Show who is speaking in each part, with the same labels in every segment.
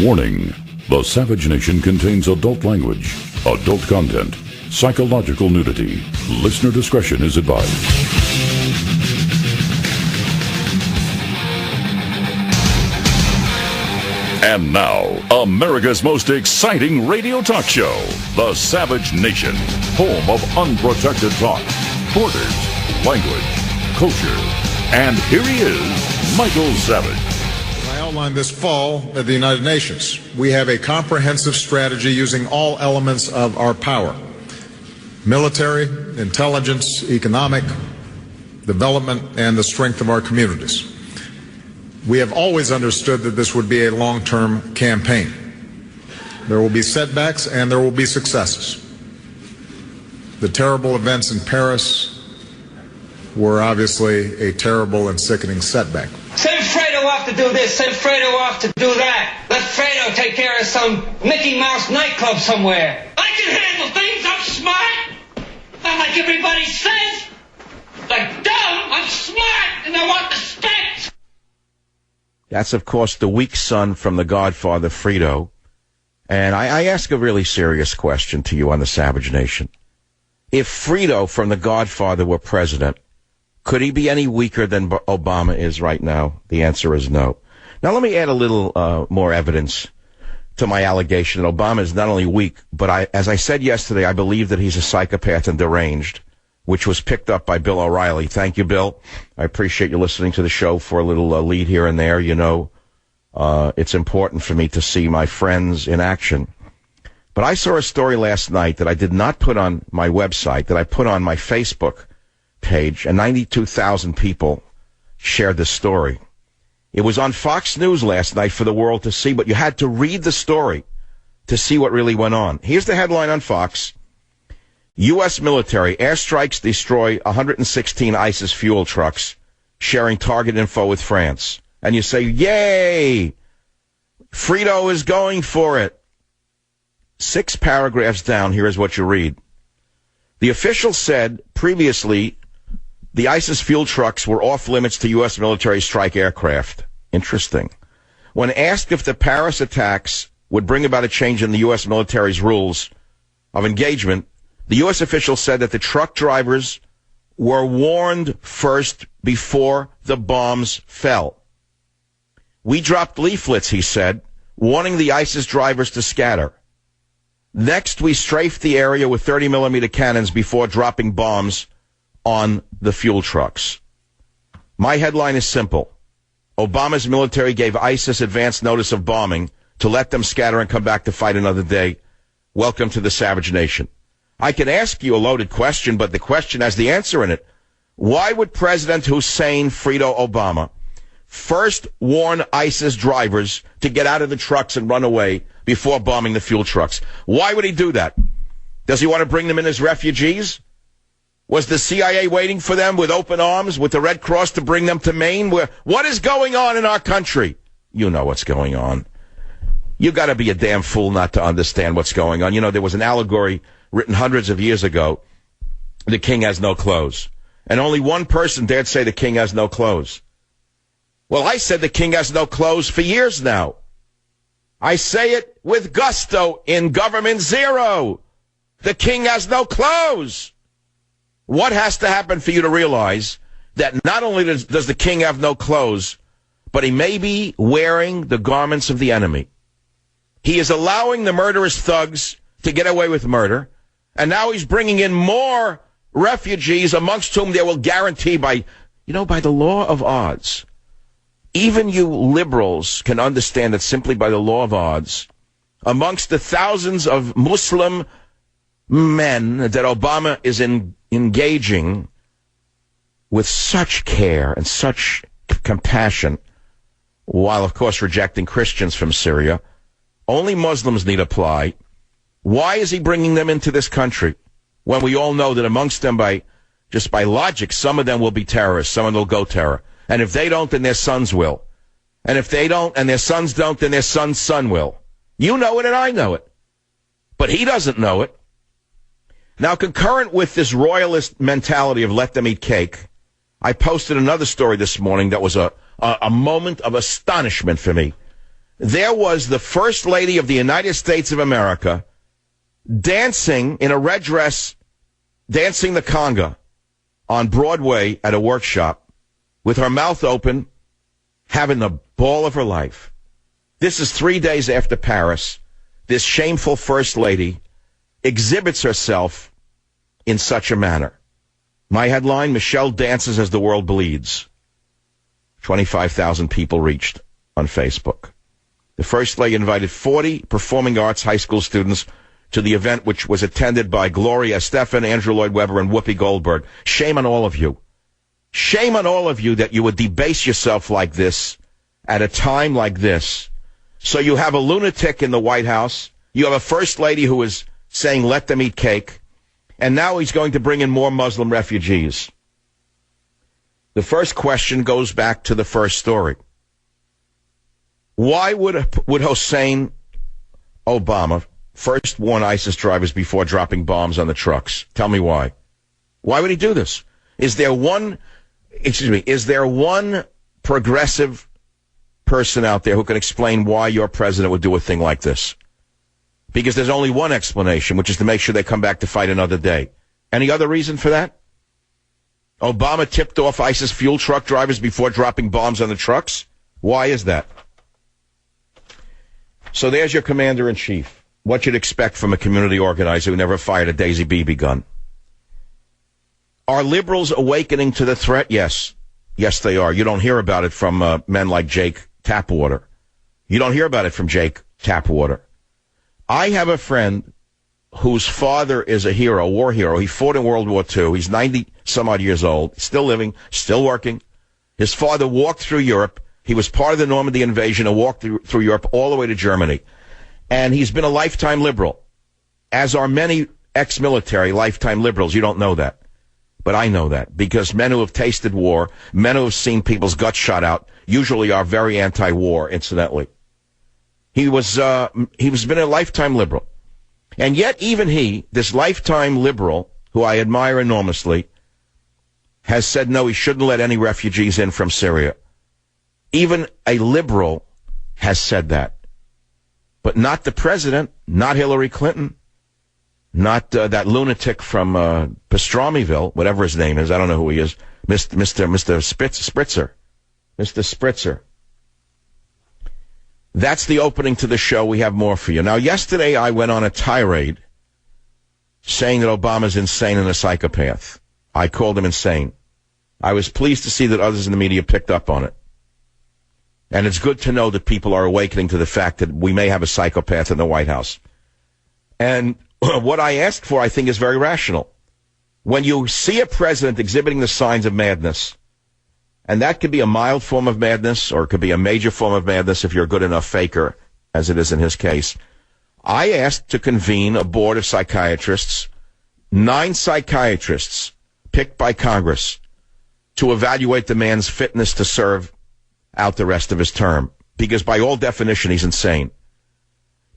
Speaker 1: Warning: the Savage Nation contains adult language, adult content, psychological nudity. Listener discretion is advised. And now, America's most exciting radio talk show, The Savage Nation, home of unprotected talk, borders, language, culture. And here he is, Michael Savage.
Speaker 2: I outlined this fall at the United Nations. We have a comprehensive strategy using all elements of our power: military, intelligence, economic, development, and the strength of our communities. We have always understood that this would be a long-term campaign. There will be setbacks and there will be successes. The terrible events in Paris were obviously a terrible and sickening setback.
Speaker 3: Send Fredo off to do this, send Fredo off to do that. Let Fredo take care of some Mickey Mouse nightclub somewhere. I can handle things, I'm smart. Not like everybody says. Like dumb, I'm smart, and I want respect.
Speaker 4: That's, of course, the weak son from The Godfather, Fredo. And I ask a really serious question to you on the Savage Nation. If Fredo from The Godfather were president, could he be any weaker than Obama is right now? The answer is no. Now, let me add a little more evidence to my allegation that Obama is not only weak, but as I said yesterday, I believe that he's a psychopath and deranged, which was picked up by Bill O'Reilly. Thank you, Bill. I appreciate you listening to the show for a little lead here and there. You know, it's important for me to see my friends in action. But I saw a story last night that I did not put on my website, that I put on my Facebook page, and 92,000 people shared the story. It was on Fox News last night for the world to see, but you had to read the story to see what really went on. Here's the headline on Fox. U.S. military airstrikes destroy 116 ISIS fuel trucks, sharing target info with France. And you say, yay! Fredo is going for it. 6 paragraphs down, here is what you read. The official said previously the ISIS fuel trucks were off limits to U.S. military strike aircraft. Interesting. When asked if the Paris attacks would bring about a change in the U.S. military's rules of engagement, the U.S. official said that the truck drivers were warned first before the bombs fell. We dropped leaflets, he said, warning the ISIS drivers to scatter. Next, we strafed the area with 30-millimeter cannons before dropping bombs on the fuel trucks. My headline is simple. Obama's military gave ISIS advance notice of bombing to let them scatter and come back to fight another day. Welcome to the Savage Nation. I can ask you a loaded question, but the question has the answer in it. Why would President Hussein Fredo Obama first warn ISIS drivers to get out of the trucks and run away before bombing the fuel trucks? Why would he do that? Does he want to bring them in as refugees? Was the CIA waiting for them with open arms, with the Red Cross to bring them to Maine? What is going on in our country? You know what's going on. You got to be a damn fool not to understand what's going on. You know, there was an allegory written hundreds of years ago, the king has no clothes. And only one person dared say the king has no clothes. Well, I said the king has no clothes for years now. I say it with gusto in Government Zero. The king has no clothes. What has to happen for you to realize that not only does the king have no clothes, but he may be wearing the garments of the enemy? He is allowing the murderous thugs to get away with murder, and now he's bringing in more refugees, amongst whom there will guarantee by the law of odds. Even you liberals can understand that simply by the law of odds, amongst the thousands of Muslim men that Obama is engaging with such care and such compassion, while, of course, rejecting Christians from Syria, only Muslims need apply. Why is he bringing them into this country when we all know that amongst them, just by logic, some of them will be terrorists, some of them will go terror. And if they don't, then their sons will. And if they don't, and their sons don't, then their son's son will. You know it and I know it. But he doesn't know it. Now, concurrent with this royalist mentality of let them eat cake, I posted another story this morning that was a moment of astonishment for me. there was the First Lady of the United States of America dancing in a red dress, dancing the conga on Broadway at a workshop with her mouth open, having the ball of her life. This is 3 days after Paris. This shameful First Lady exhibits herself in such a manner. My headline, Michelle dances as the world bleeds. 25,000 people reached on Facebook. The First Lady invited 40 performing arts high school students to the event, which was attended by Gloria Estefan, Andrew Lloyd Webber, and Whoopi Goldberg. Shame on all of you. Shame on all of you that you would debase yourself like this at a time like this. So you have a lunatic in the White House. You have a First Lady who is saying, let them eat cake. And now he's going to bring in more Muslim refugees. The first question goes back to the first story. Why would Hossein Obama first warn ISIS drivers before dropping bombs on the trucks? Tell me why. Why would he do this? Is there one progressive person out there who can explain why your president would do a thing like this? Because there's only one explanation, which is to make sure they come back to fight another day. Any other reason for that? Obama tipped off ISIS fuel truck drivers before dropping bombs on the trucks? Why is that? So there's your commander-in-chief. What you'd expect from a community organizer who never fired a Daisy BB gun. Are liberals awakening to the threat? Yes. Yes, they are. You don't hear about it from men like Jake Tapwater. You don't hear about it from Jake Tapwater. I have a friend whose father is a hero, war hero. He fought in World War II. He's 90-some-odd years old, still living, still working. His father walked through Europe. He was part of the Normandy invasion and walked through Europe all the way to Germany. And he's been a lifetime liberal, as are many ex-military lifetime liberals. You don't know that. But I know that, because men who have tasted war, men who have seen people's guts shot out, usually are very anti-war, incidentally. He was been a lifetime liberal. And yet even he, this lifetime liberal, who I admire enormously, has said no, he shouldn't let any refugees in from Syria. Even a liberal has said that. But not the president, not Hillary Clinton, not that lunatic from Pastramieville, whatever his name is. I don't know who he is. Mr. Spritzer. Mr. Spritzer. That's the opening to the show. We have more for you. Now, yesterday I went on a tirade saying that Obama's insane and a psychopath. I called him insane. I was pleased to see that others in the media picked up on it. And it's good to know that people are awakening to the fact that we may have a psychopath in the White House. And what I asked for, I think, is very rational. When you see a president exhibiting the signs of madness, and that could be a mild form of madness, or it could be a major form of madness if you're a good enough faker, as it is in his case, I asked to convene a board of psychiatrists, 9 psychiatrists picked by Congress, to evaluate the man's fitness to serve out the rest of his term. Because by all definition, he's insane.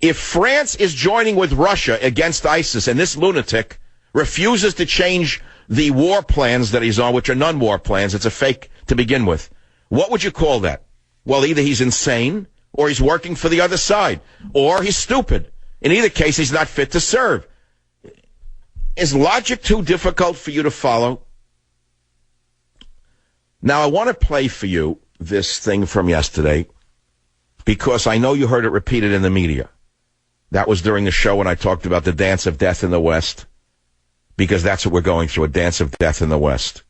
Speaker 4: If France is joining with Russia against ISIS, and this lunatic refuses to change the war plans that he's on, which are non-war plans, it's a fake to begin with, what would you call that? Well, either he's insane, or he's working for the other side, or he's stupid. In either case, he's not fit to serve. Is logic too difficult for you to follow? Now, I want to play for you this thing from yesterday, because I know you heard it repeated in the media. That was during the show when I talked about the dance of death in the West, because that's what we're going through, a dance of death in the West.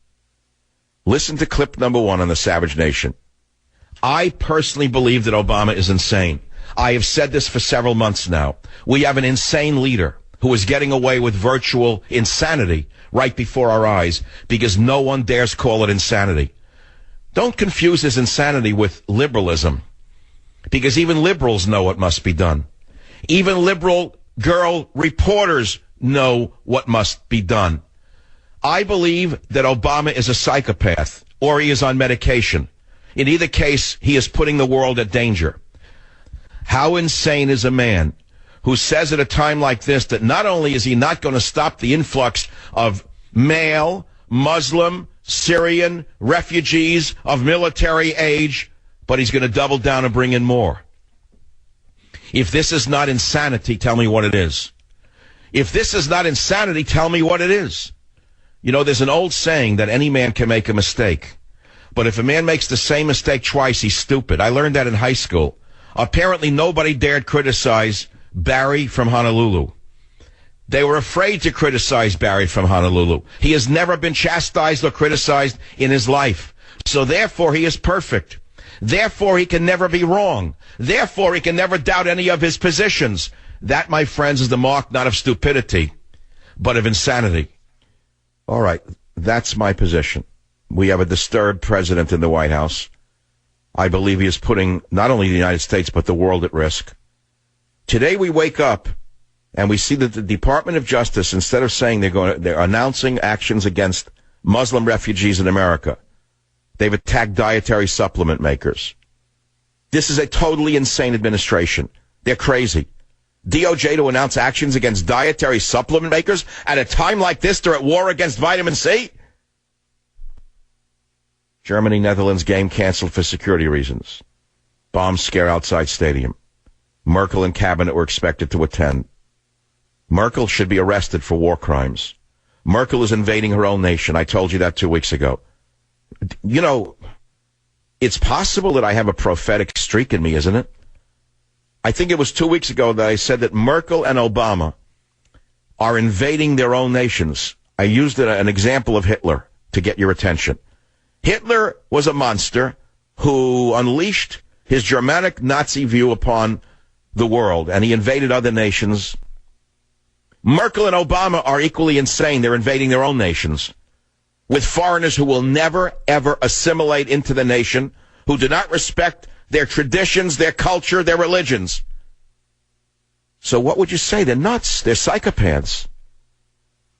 Speaker 4: Listen to clip number 1 on the Savage Nation. I personally believe that Obama is insane. I have said this for several months now. We have an insane leader who is getting away with virtual insanity right before our eyes because no one dares call it insanity. Don't confuse his insanity with liberalism, because even liberals know what must be done. Even liberal girl reporters know what must be done. I believe that Obama is a psychopath, or he is on medication. In either case, he is putting the world at danger. How insane is a man who says at a time like this that not only is he not going to stop the influx of male, Muslim, Syrian refugees of military age, but he's going to double down and bring in more. If this is not insanity, tell me what it is. If this is not insanity, tell me what it is. You know, there's an old saying that any man can make a mistake. But if a man makes the same mistake twice, he's stupid. I learned that in high school. Apparently, nobody dared criticize Barry from Honolulu. They were afraid to criticize Barry from Honolulu. He has never been chastised or criticized in his life. So therefore, he is perfect. Therefore, he can never be wrong. Therefore, he can never doubt any of his positions. That, my friends, is the mark not of stupidity, but of insanity. All right, that's my position. We have a disturbed president in the White House. I believe he is putting not only the United States, but the world at risk. Today we wake up and we see that the Department of Justice, instead of saying they're announcing actions against Muslim refugees in America, they've attacked dietary supplement makers. This is a totally insane administration. They're crazy. DOJ to announce actions against dietary supplement makers at a time like this. They're at war against vitamin C. Germany, Netherlands game canceled for security reasons. Bomb scare outside stadium. Merkel and cabinet were expected to attend. Merkel should be arrested for war crimes. Merkel is invading her own nation. I told you that 2 weeks ago. You know, it's possible that I have a prophetic streak in me, isn't it? I think it was 2 weeks ago that I said that Merkel and Obama are invading their own nations. I used an example of Hitler to get your attention. Hitler was a monster who unleashed his Germanic Nazi view upon the world, and he invaded other nations. Merkel and Obama are equally insane. They're invading their own nations with foreigners who will never, ever assimilate into the nation, who do not respect their traditions, their culture, their religions. So what would you say? They're nuts. They're psychopaths.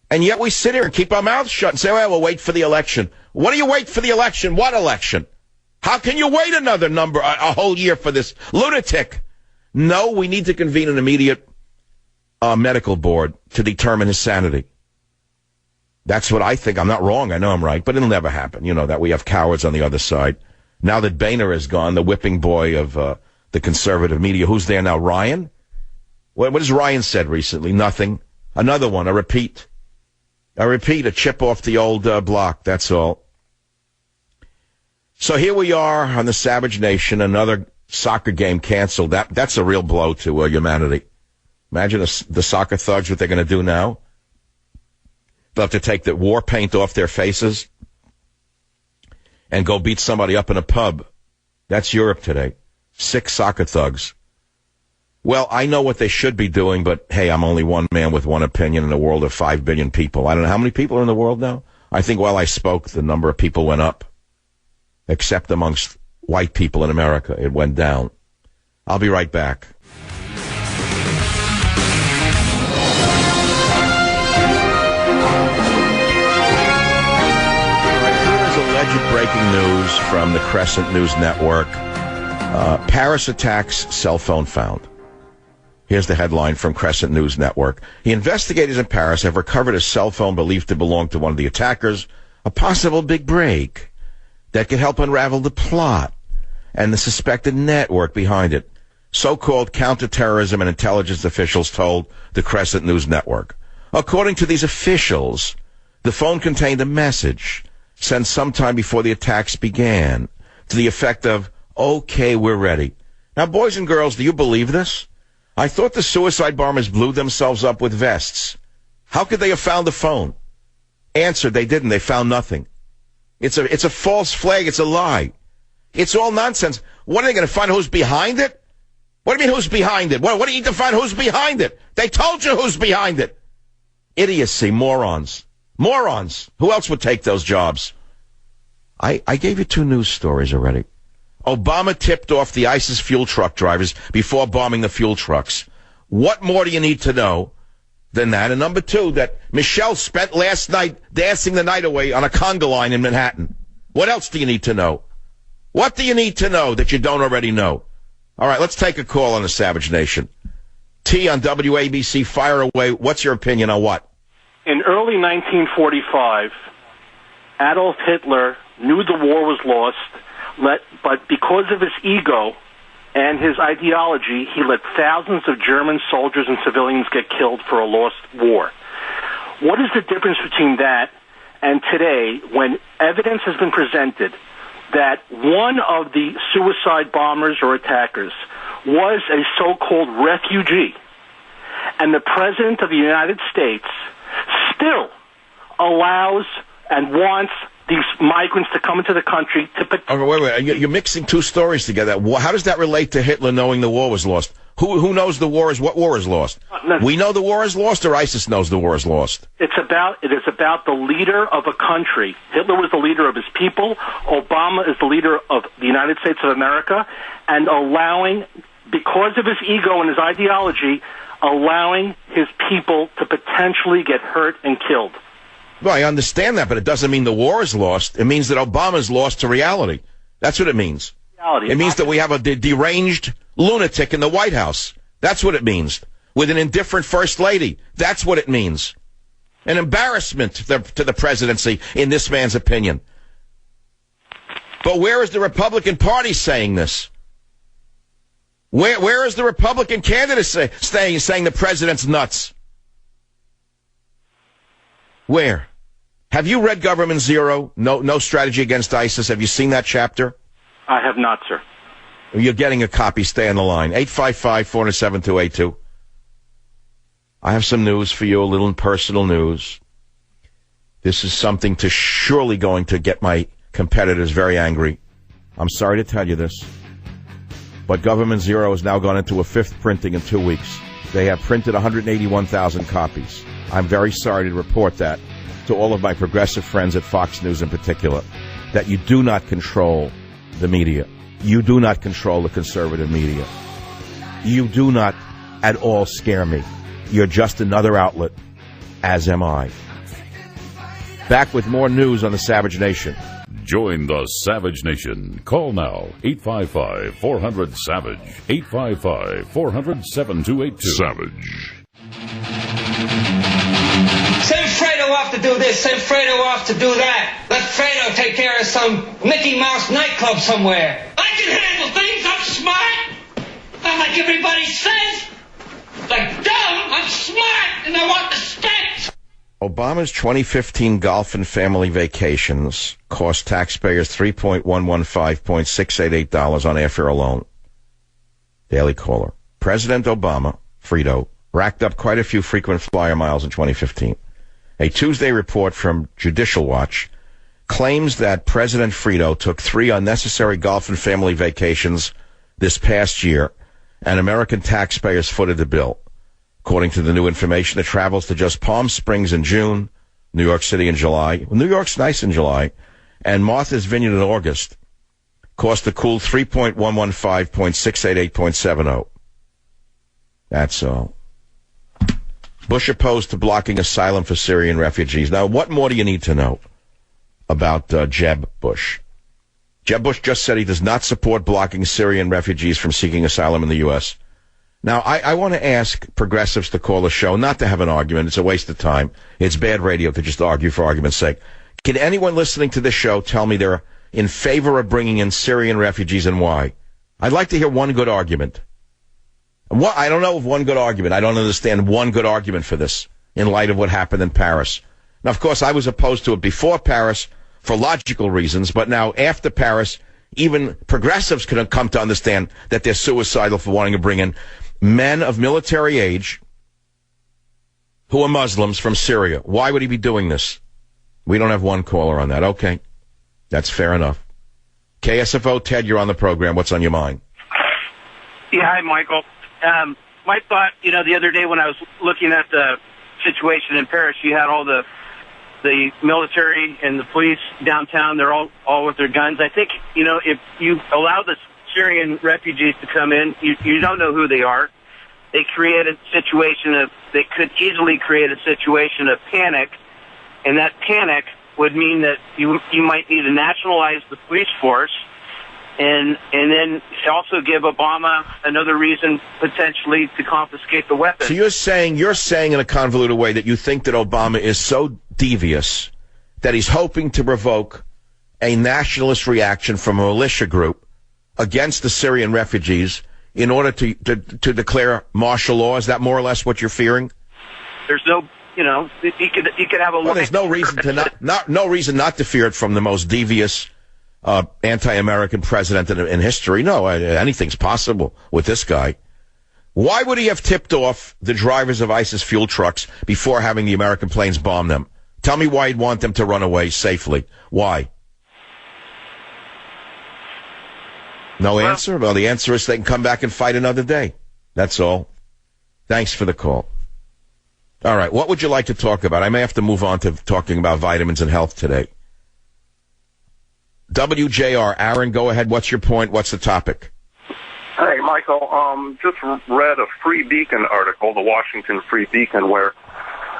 Speaker 4: And yet we sit here and keep our mouths shut and say, well, we'll wait for the election. What do you wait for the election? What election? How can you wait a whole year for this lunatic? No, we need to convene an immediate medical board to determine his sanity. That's what I think. I'm not wrong. I know I'm right, but it'll never happen. You know that we have cowards on the other side. Now that Boehner is gone, the whipping boy of the conservative media, who's there now? Ryan? What has Ryan said recently? Nothing. Another one, a repeat. A chip off the old block. That's all. So here we are on the Savage Nation, another soccer game canceled. That's a real blow to humanity. Imagine the soccer thugs, what they're going to do now. They'll have to take the war paint off their faces and go beat somebody up in a pub. That's Europe today. 6 soccer thugs. Well, I know what they should be doing, but hey, I'm only one man with one opinion in a world of 5 billion people. I don't know how many people are in the world now. I think while I spoke, the number of people went up. Except amongst white people in America, it went down. I'll be right back. Alleged breaking news from the Crescent News Network. Paris attacks cell phone found. Here's the headline from Crescent News Network. The investigators in Paris have recovered a cell phone believed to belong to one of the attackers, a possible big break that could help unravel the plot and the suspected network behind it. So-called counterterrorism and intelligence officials told the Crescent News Network. According to these officials, the phone contained a message sent sometime before the attacks began to the effect of, okay, we're ready. Now, boys and girls, do you believe this? I thought the suicide bombers blew themselves up with vests. How could they have found the phone? Answer, they didn't. They found nothing. It's a false flag. It's a lie. It's all nonsense. What are they going to find who's behind it? What do you mean who's behind it? What do you need to find who's behind it? They told you who's behind it. Idiocy, morons. Morons. Who else would take those jobs? I gave you 2 news stories already. Obama tipped off the ISIS fuel truck drivers before bombing the fuel trucks. What more do you need to know than that? And number 2, that Michelle spent last night dancing the night away on a conga line in Manhattan. What else do you need to know? What do you need to know that you don't already know? All right, let's take a call on the Savage Nation. T on WABC, fire away. What's your opinion on what?
Speaker 5: In early 1945, Adolf Hitler knew the war was lost, but because of his ego and his ideology, he let thousands of German soldiers and civilians get killed for a lost war. What is the difference between that and today, when evidence has been presented that one of the suicide bombers or attackers was a so-called refugee, and the President of the United States still allows and wants these migrants to come into the country to...
Speaker 4: Wait. You're mixing two stories together. How does that relate to Hitler knowing the war was lost? Who knows what war is lost?
Speaker 5: No.
Speaker 4: We know the war is lost, or ISIS knows the war is lost?
Speaker 5: It is about the leader of a country. Hitler was the leader of his people. Obama is the leader of the United States of America, and allowing, because of his ego and his ideology, allowing his people to potentially get hurt and killed.
Speaker 4: Well, I understand that, but it doesn't mean the war is lost. It means that Obama's lost to reality. That's what it means. It means that we have a deranged lunatic in the White House. That's what it means. With an indifferent first lady. That's what it means. An embarrassment to the presidency, in this man's opinion. But where is the Republican Party saying this? Where is the Republican candidate saying the president's nuts? Where? Have you read Government Zero? No Strategy Against ISIS. Have you seen that chapter?
Speaker 5: I have not, sir.
Speaker 4: You're getting a copy. Stay on the line. 855-407-282. I have some news for you, a little personal news. This is something surely going to get my competitors very angry. I'm sorry to tell you this, but Government Zero has now gone into a fifth printing in 2 weeks. They have printed 181,000 copies. I'm very sorry to report that to all of my progressive friends at Fox News in particular, that you do not control the media. You do not control the conservative media. You do not at all scare me. You're just another outlet, as am I. Back with more news on the Savage Nation.
Speaker 1: Join the Savage Nation. Call now, 855-400-SAVAGE, 855-400-7282. Savage.
Speaker 3: Send Fredo off to do this, send Fredo off to do that. Let Fredo take care of some Mickey Mouse nightclub somewhere. I can handle things, I'm smart. Not like everybody says. Like dumb, I'm smart, and I want the stakes.
Speaker 4: Obama's 2015 golf and family vacations cost taxpayers $3.115.688 on airfare alone. Daily Caller. President Obama, Frito, racked up quite a few frequent flyer miles in 2015. A Tuesday report from Judicial Watch claims that President Frito took 3 unnecessary golf and family vacations this past year, and American taxpayers footed the bill. According to the new information, the travels to just Palm Springs in June, New York City in July. Well, New York's nice in July. And Martha's Vineyard in August cost a cool $3.115.688.70. That's all. Bush opposed to blocking asylum for Syrian refugees. Now, what more do you need to know about Jeb Bush? Jeb Bush just said he does not support blocking Syrian refugees from seeking asylum in the U.S. Now, I want to ask progressives to call the show, not to have an argument. It's a waste of time. It's bad radio to just argue for argument's sake. Can anyone listening to this show tell me they're in favor of bringing in Syrian refugees and why? I'd like to hear one good argument. I don't know of one good argument. I don't understand one good argument for this in light of what happened in Paris. Now, of course, I was opposed to it before Paris for logical reasons, but now after Paris, even progressives could have come to understand that they're suicidal for wanting to bring in men of military age who are Muslims from Syria. Why would he be doing this? We don't have one caller on that. Okay. That's fair enough. KSFO, Ted, you're on the program. What's on your mind?
Speaker 6: Yeah, hi, Michael. My thought, the other day when I was looking at the situation in Paris, you had all the military and the police downtown. They're all with their guns. I think, if you allow the Syrian refugees to come in, you don't know who they are. They could easily create a situation of panic, and that panic would mean that you might need to nationalize the police force, and then also give Obama another reason potentially to confiscate the weapons.
Speaker 4: So you're saying in a convoluted way that you think that Obama is so devious that he's hoping to provoke a nationalist reaction from a militia group against the Syrian refugees in order to declare martial law? Is that more or less what you're fearing?
Speaker 6: There's no, he could have a.
Speaker 4: Well, there's no reason to no reason not to fear it from the most devious anti-American president in history. No, anything's possible with this guy. Why would he have tipped off the drivers of ISIS fuel trucks before having the American planes bomb them? Tell me why he'd want them to run away safely. Why? No answer? Well, the answer is they can come back and fight another day. That's all. Thanks for the call. All right, what would you like to talk about? I may have to move on to talking about vitamins and health today. WJR, Aaron, go ahead. What's your point? What's the topic?
Speaker 7: Hey, Michael, just read a Free Beacon article, the Washington Free Beacon, where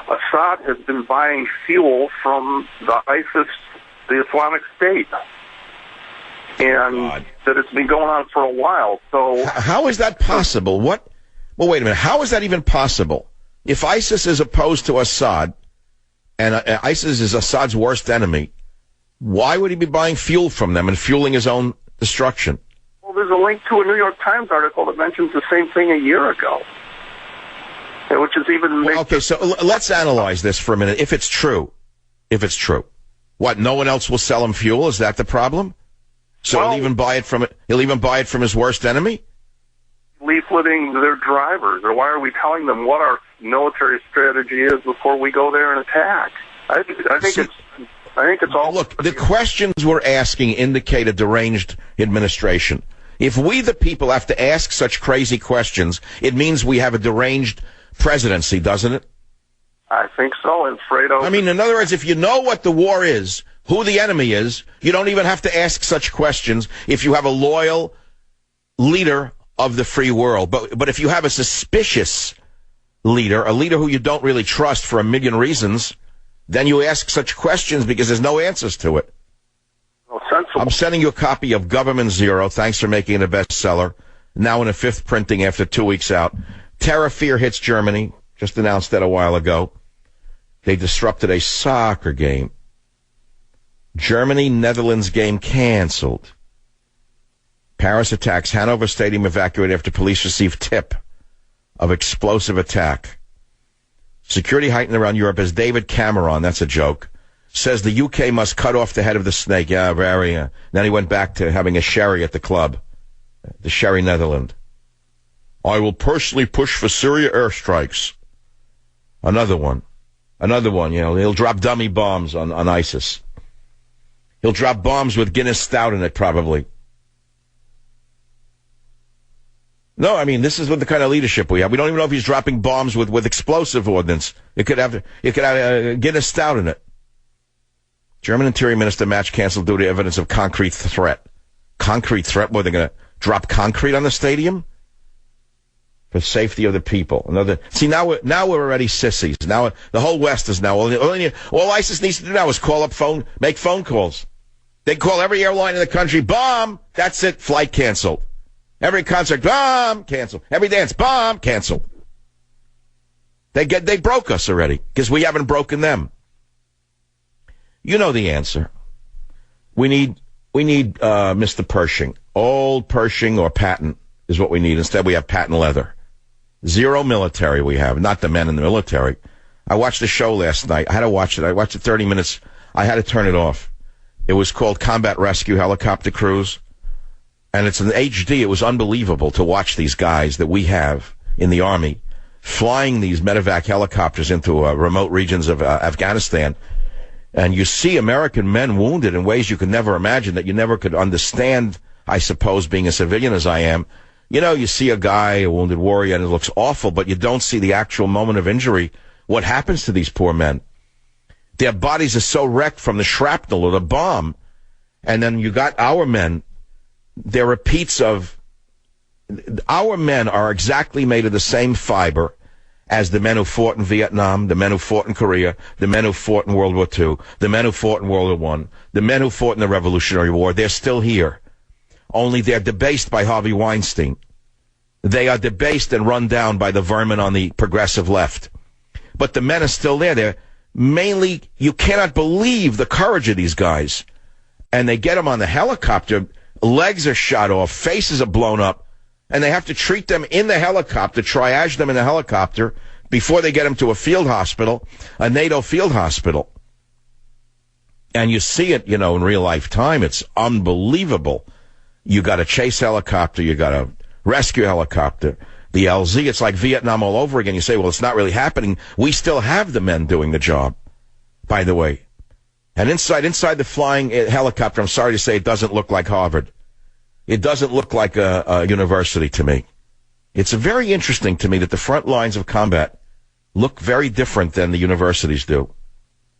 Speaker 7: Assad has been buying fuel from the ISIS, the Islamic State. And that it's been going on for a while. So
Speaker 4: how is that possible? Well, wait a minute. How is that even possible? If ISIS is opposed to Assad, and ISIS is Assad's worst enemy, why would he be buying fuel from them and fueling his own destruction?
Speaker 7: Well, there's a link to a New York Times article that mentions the same thing a year ago, which is even...
Speaker 4: Okay, so let's analyze this for a minute. If it's true, what, no one else will sell him fuel? Is that the problem? So he'll even buy it from his worst enemy?
Speaker 7: Leafleting their drivers, or why are we telling them what our military strategy is before we go there and attack? I think it's all.
Speaker 4: Look, the questions we're asking indicate a deranged administration. If we, the people, have to ask such crazy questions, it means we have a deranged presidency, doesn't it?
Speaker 7: I think so, and Fredo.
Speaker 4: I mean, in other words, if you know what the war is, who the enemy is, you don't even have to ask such questions if you have a loyal leader of the free world. But if you have a suspicious leader, a leader who you don't really trust for a million reasons, then you ask such questions because there's no answers to it.
Speaker 7: Well, sensible.
Speaker 4: I'm sending you a copy of Government Zero. Thanks for making it a bestseller. Now in a 5th printing after 2 weeks out. Terror fear hits Germany. Just announced that a while ago. They disrupted a soccer game. Germany-Netherlands game canceled. Paris attacks Hanover Stadium evacuated after police received tip of explosive attack. Security heightened around Europe as David Cameron, that's a joke, says the UK must cut off the head of the snake. Yeah, very. Then he went back to having a sherry at the club, the Sherry Netherlands. I will personally push for Syria airstrikes. Another one, he'll drop dummy bombs on ISIS. He'll drop bombs with Guinness Stout in it, probably. No, I mean, this is what the kind of leadership we have. We don't even know if he's dropping bombs with explosive ordnance. It could have Guinness Stout in it. German Interior Minister match canceled due to evidence of concrete threat. Concrete threat? What, they're going to drop concrete on the stadium? For safety of the people. Now we're already sissies. Now the whole West is now all ISIS needs to do now is make phone calls. They call every airline in the country, bomb. That's it. Flight canceled. Every concert, bomb, canceled. Every dance, bomb, canceled. They broke us already because we haven't broken them. You know the answer. We need Mr. Pershing, old Pershing or patent is what we need. Instead, we have patent leather. Zero military we have, not the men in the military. I watched the show last night. I had to watch it. I watched it 30 minutes. I had to turn it off. It was called Combat Rescue Helicopter Crews. And it's in HD. It was unbelievable to watch these guys that we have in the Army flying these medevac helicopters into remote regions of Afghanistan. And you see American men wounded in ways you could never imagine, that you never could understand, I suppose, being a civilian as I am. You know, you see a guy, a wounded warrior, and it looks awful, but you don't see the actual moment of injury. What happens to these poor men? Their bodies are so wrecked from the shrapnel or the bomb. And then you got our men. They're repeats of... Our men are exactly made of the same fiber as the men who fought in Vietnam, the men who fought in Korea, the men who fought in World War II, the men who fought in World War I, the men who fought in the Revolutionary War. They're still here. Only they're debased by Harvey Weinstein. They are debased and run down by the vermin on the progressive left. But the men are still there. They're mainly, you cannot believe the courage of these guys. And they get them on the helicopter, legs are shot off, faces are blown up, and they have to treat them in the helicopter, triage them in the helicopter before they get them to a field hospital, a NATO field hospital. And you see it, in real life time. It's unbelievable. You got a chase helicopter, you got a rescue helicopter, the LZ. It's like Vietnam all over again. You say, well, it's not really happening. We still have the men doing the job, by the way. And inside the flying helicopter, I'm sorry to say, it doesn't look like Harvard. It doesn't look like a university to me. It's very interesting to me that the front lines of combat look very different than the universities do.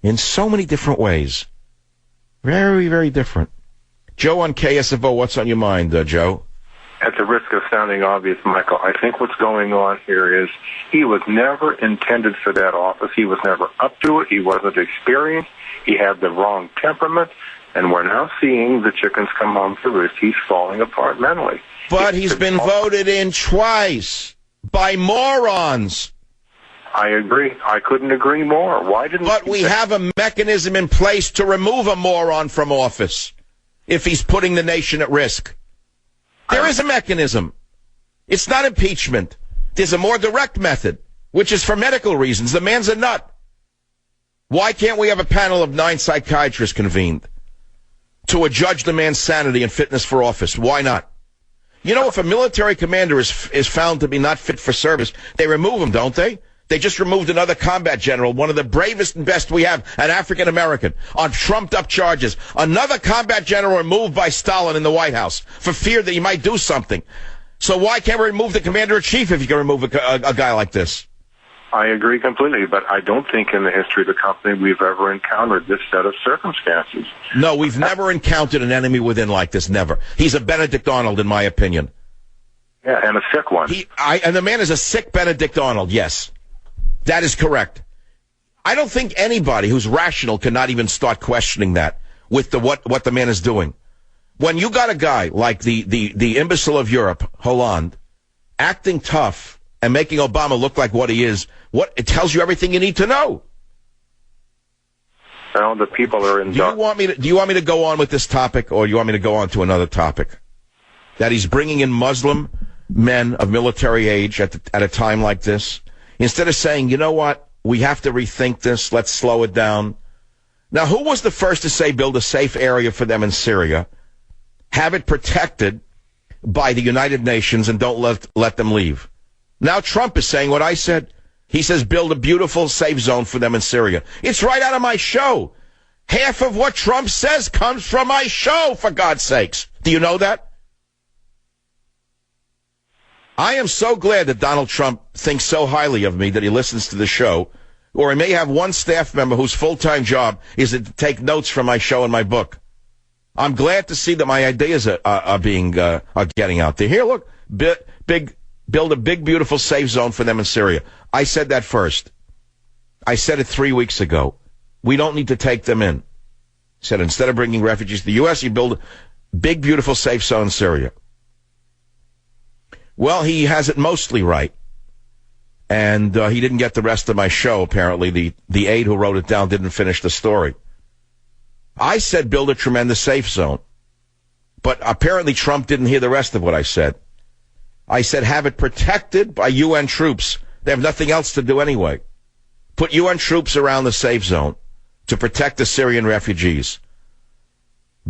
Speaker 4: In so many different ways. Very, very different. Joe on KSFO, what's on your mind, Joe?
Speaker 7: At the risk of sounding obvious, Michael, I think what's going on here is he was never intended for that office. He was never up to it. He wasn't experienced. He had the wrong temperament. And we're now seeing the chickens come home to roost. He's falling apart mentally.
Speaker 4: But he's been voted in twice by morons.
Speaker 7: I agree. I couldn't agree more. Why didn't?
Speaker 4: But we have a mechanism in place to remove a moron from office if he's putting the nation at risk. There is a mechanism. It's not impeachment. There's a more direct method, which is for medical reasons. The man's a nut. Why can't we have a panel of 9 psychiatrists convened to adjudge the man's sanity and fitness for office? Why not? If a military commander is found to be not fit for service, they remove him, don't they? They just removed another combat general, one of the bravest and best we have, an African-American, on trumped-up charges. Another combat general removed by Stalin in the White House for fear that he might do something. So why can't we remove the commander-in-chief if you can remove a guy like this?
Speaker 7: I agree completely, but I don't think in the history of the company we've ever encountered this set of circumstances.
Speaker 4: No, we've never encountered an enemy within like this, never. He's a Benedict Arnold, in my opinion.
Speaker 7: Yeah, and a sick one.
Speaker 4: And the man is a sick Benedict Arnold, yes. That is correct. I don't think anybody who's rational cannot even start questioning that with what the man is doing. When you got a guy like the imbecile of Europe, Hollande, acting tough and making Obama look like what he is, it tells you everything you need to know.
Speaker 7: Well, the people are in. Do you want
Speaker 4: me to go on with this topic, or do you want me to go on to another topic? That he's bringing in Muslim men of military age at a time like this. Instead of saying, you know what, we have to rethink this, let's slow it down. Now, who was the first to say build a safe area for them in Syria, have it protected by the United Nations, and don't let them leave? Now Trump is saying what I said. He says build a beautiful safe zone for them in Syria. It's right out of my show. Half of what Trump says comes from my show, for God's sakes. Do you know that? I am so glad that Donald Trump thinks so highly of me that he listens to the show, or he may have one staff member whose full-time job is to take notes from my show and my book. I'm glad to see that my ideas are getting out there. Here, look, build a big, beautiful safe zone for them in Syria. I said that first. I said it 3 weeks ago. We don't need to take them in. I said instead of bringing refugees to the U.S., you build a big, beautiful safe zone in Syria. Well, he has it mostly right. And he didn't get the rest of my show, apparently. The aide who wrote it down didn't finish the story. I said build a tremendous safe zone. But apparently Trump didn't hear the rest of what I said. I said have it protected by UN troops. They have nothing else to do anyway. Put UN troops around the safe zone to protect the Syrian refugees.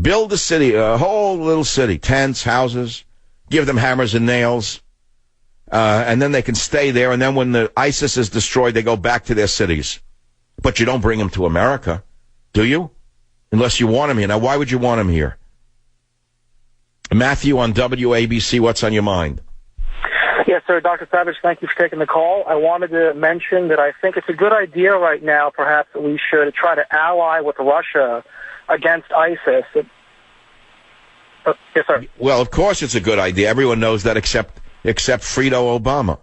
Speaker 4: Build a city, a whole little city, tents, houses. Give them hammers and nails, and then they can stay there, and then when the ISIS is destroyed, they go back to their cities. But you don't bring them to America, do you? Unless you want them here. Now, why would you want them here? Matthew on WABC, what's on your mind?
Speaker 8: Yes, sir. Dr. Savage, thank you for taking the call. I wanted to mention that I think it's a good idea right now, perhaps, that we should try to ally with Russia against ISIS. Yes, sir.
Speaker 4: Well, of course it's a good idea. Everyone knows that except Frito Obama.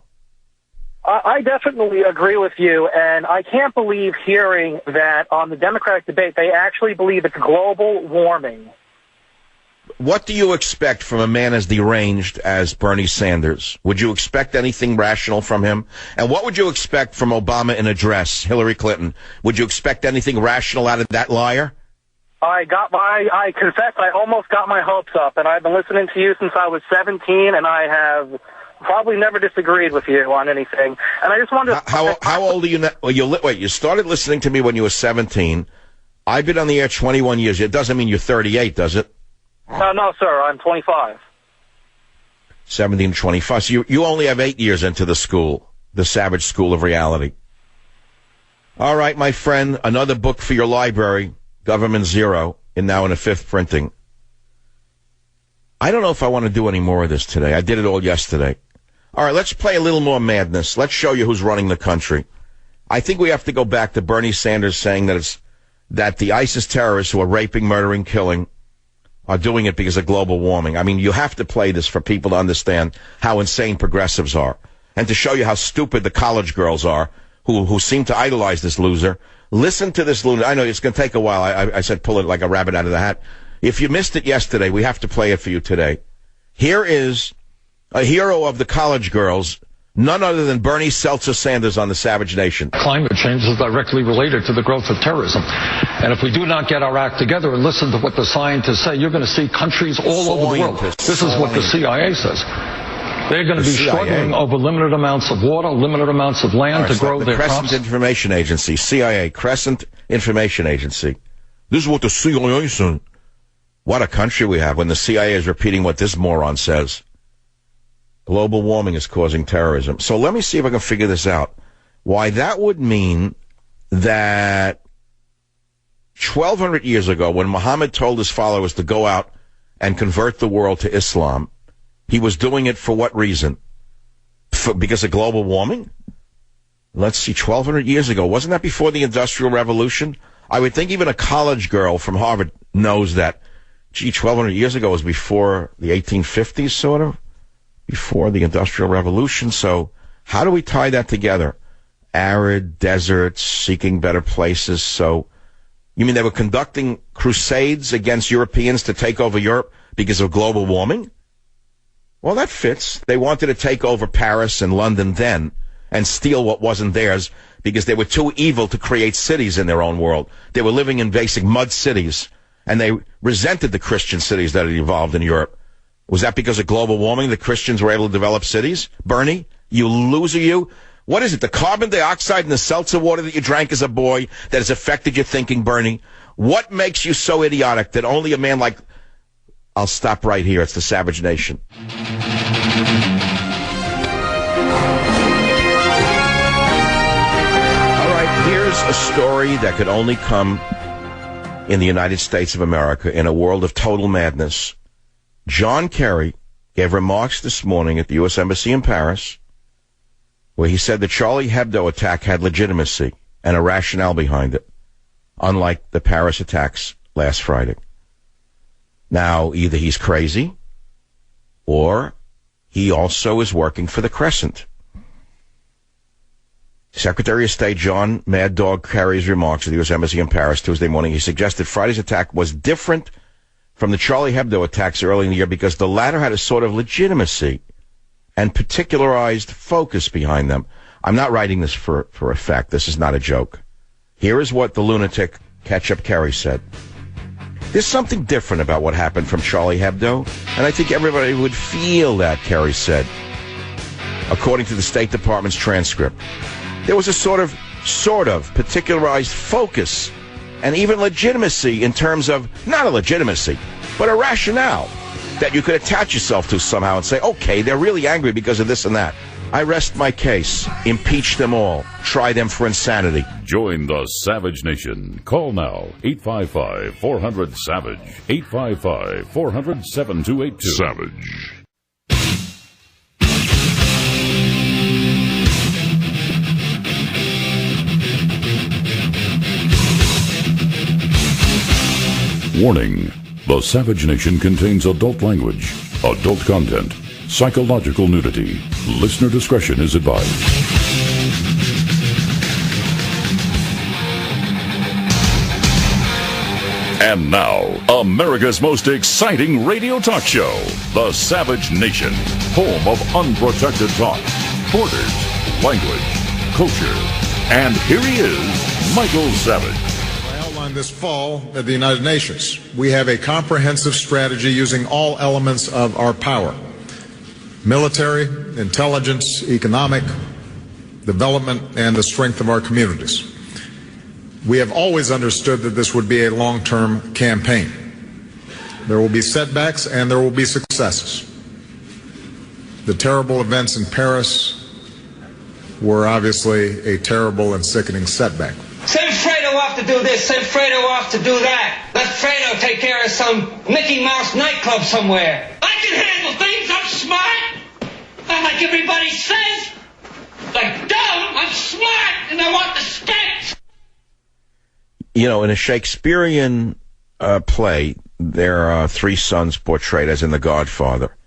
Speaker 8: I definitely agree with you, and I can't believe hearing that on the Democratic debate they actually believe it's global warming.
Speaker 4: What do you expect from a man as deranged as Bernie Sanders? Would you expect anything rational from him? And what would you expect from Obama in address, Hillary Clinton? Would you expect anything rational out of that liar?
Speaker 8: I confess I almost got my hopes up, and I've been listening to you since I was 17, and I have probably never disagreed with you on anything. And I just wanted to...
Speaker 4: How old are you now? Well, you started listening to me when you were 17. I've been on the air 21 years. It doesn't mean you're 38, does it?
Speaker 8: No, sir. I'm 25.
Speaker 4: 17 to 25. So you only have 8 years into the school, the Savage School of Reality. All right, my friend, another book for your library, Government Zero, and now in a 5th printing. I don't know if I want to do any more of this today. I did it all yesterday. All right, let's play a little more madness. Let's show you who's running the country. I think we have to go back to Bernie Sanders saying that the ISIS terrorists who are raping, murdering, killing are doing it because of global warming. I mean, you have to play this for people to understand how insane progressives are and to show you how stupid the college girls are who seem to idolize this loser. Listen to this loser. I know it's going to take a while. I said pull it like a rabbit out of the hat. If you missed it yesterday, we have to play it for you today. Here is a hero of the college girls, none other than Bernie Seltzer Sanders on the Savage Nation.
Speaker 9: Climate change is directly related to the growth of terrorism. And if we do not get our act together and listen to what the scientists say, you're going to see countries all over the world. This is what the CIA says. They're going to be struggling over limited amounts of water, limited amounts of land to grow their crops.
Speaker 4: Crescent Information Agency, CIA, Crescent Information Agency. This is what the CIA says. What a country we have when the CIA is repeating what this moron says. Global warming is causing terrorism. So let me see if I can figure this out. Why that would mean that 1,200 years ago, when Muhammad told his followers to go out and convert the world to Islam, he was doing it for what reason? Because of global warming? Let's see, 1,200 years ago. Wasn't that before the Industrial Revolution? I would think even a college girl from Harvard knows that, 1,200 years ago was before the 1850s, sort of, before the Industrial Revolution. So how do we tie that together? Arid deserts, seeking better places. So you mean they were conducting crusades against Europeans to take over Europe because of global warming? Well, that fits. They wanted to take over Paris and London then and steal what wasn't theirs because they were too evil to create cities in their own world. They were living in basic mud cities, and they resented the Christian cities that had evolved in Europe. Was that because of global warming the Christians were able to develop cities? Bernie, you loser, you. What is it, the carbon dioxide in the seltzer water that you drank as a boy that has affected your thinking, Bernie? What makes you so idiotic that only a man like... I'll stop right here. It's the Savage Nation. All right, here's a story that could only come in the United States of America in a world of total madness. John Kerry gave remarks this morning at the U.S. Embassy in Paris where he said the Charlie Hebdo attack had legitimacy and a rationale behind it, unlike the Paris attacks last Friday. Now, either he's crazy or he also is working for the Crescent. Secretary of State John Mad Dog Kerry's remarks at the U.S. Embassy in Paris Tuesday morning, he suggested Friday's attack was different from the Charlie Hebdo attacks early in the year because the latter had a sort of legitimacy and particularized focus behind them. I'm not writing this for effect. This is not a joke. Here is what the lunatic Ketchup Kerry said. There's something different about what happened from Charlie Hebdo, and I think everybody would feel that, Kerry said. According to the State Department's transcript, there was a sort of particularized focus and even legitimacy in terms of, not a legitimacy, but a rationale that you could attach yourself to somehow and say, okay, they're really angry because of this and that. I rest my case. Impeach them all. Try them for insanity.
Speaker 1: Join the Savage Nation. Call now. 855-400-SAVAGE. 855-400-7282. Savage. Warning. The Savage Nation contains adult language, adult content, psychological nudity. Listener discretion is advised. And now, America's most exciting radio talk show, The Savage Nation, home of unprotected talk, borders, language, culture. And here he is, Michael Savage.
Speaker 2: I outlined this fall at the United Nations. We have a comprehensive strategy using all elements of our power: military, intelligence, economic, development, and the strength of our communities. We have always understood that this would be a long-term campaign. There will be setbacks and there will be successes. The terrible events in Paris were obviously a terrible and sickening setback.
Speaker 3: Send Fredo off to do this, send Fredo off to do that. Let Fredo take care of some Mickey Mouse nightclub somewhere. I can handle things, I'm smart. Not like everybody says. Like dumb, I'm smart, and I want the stakes.
Speaker 4: You know, in a Shakespearean play, there are three sons portrayed as in The Godfather.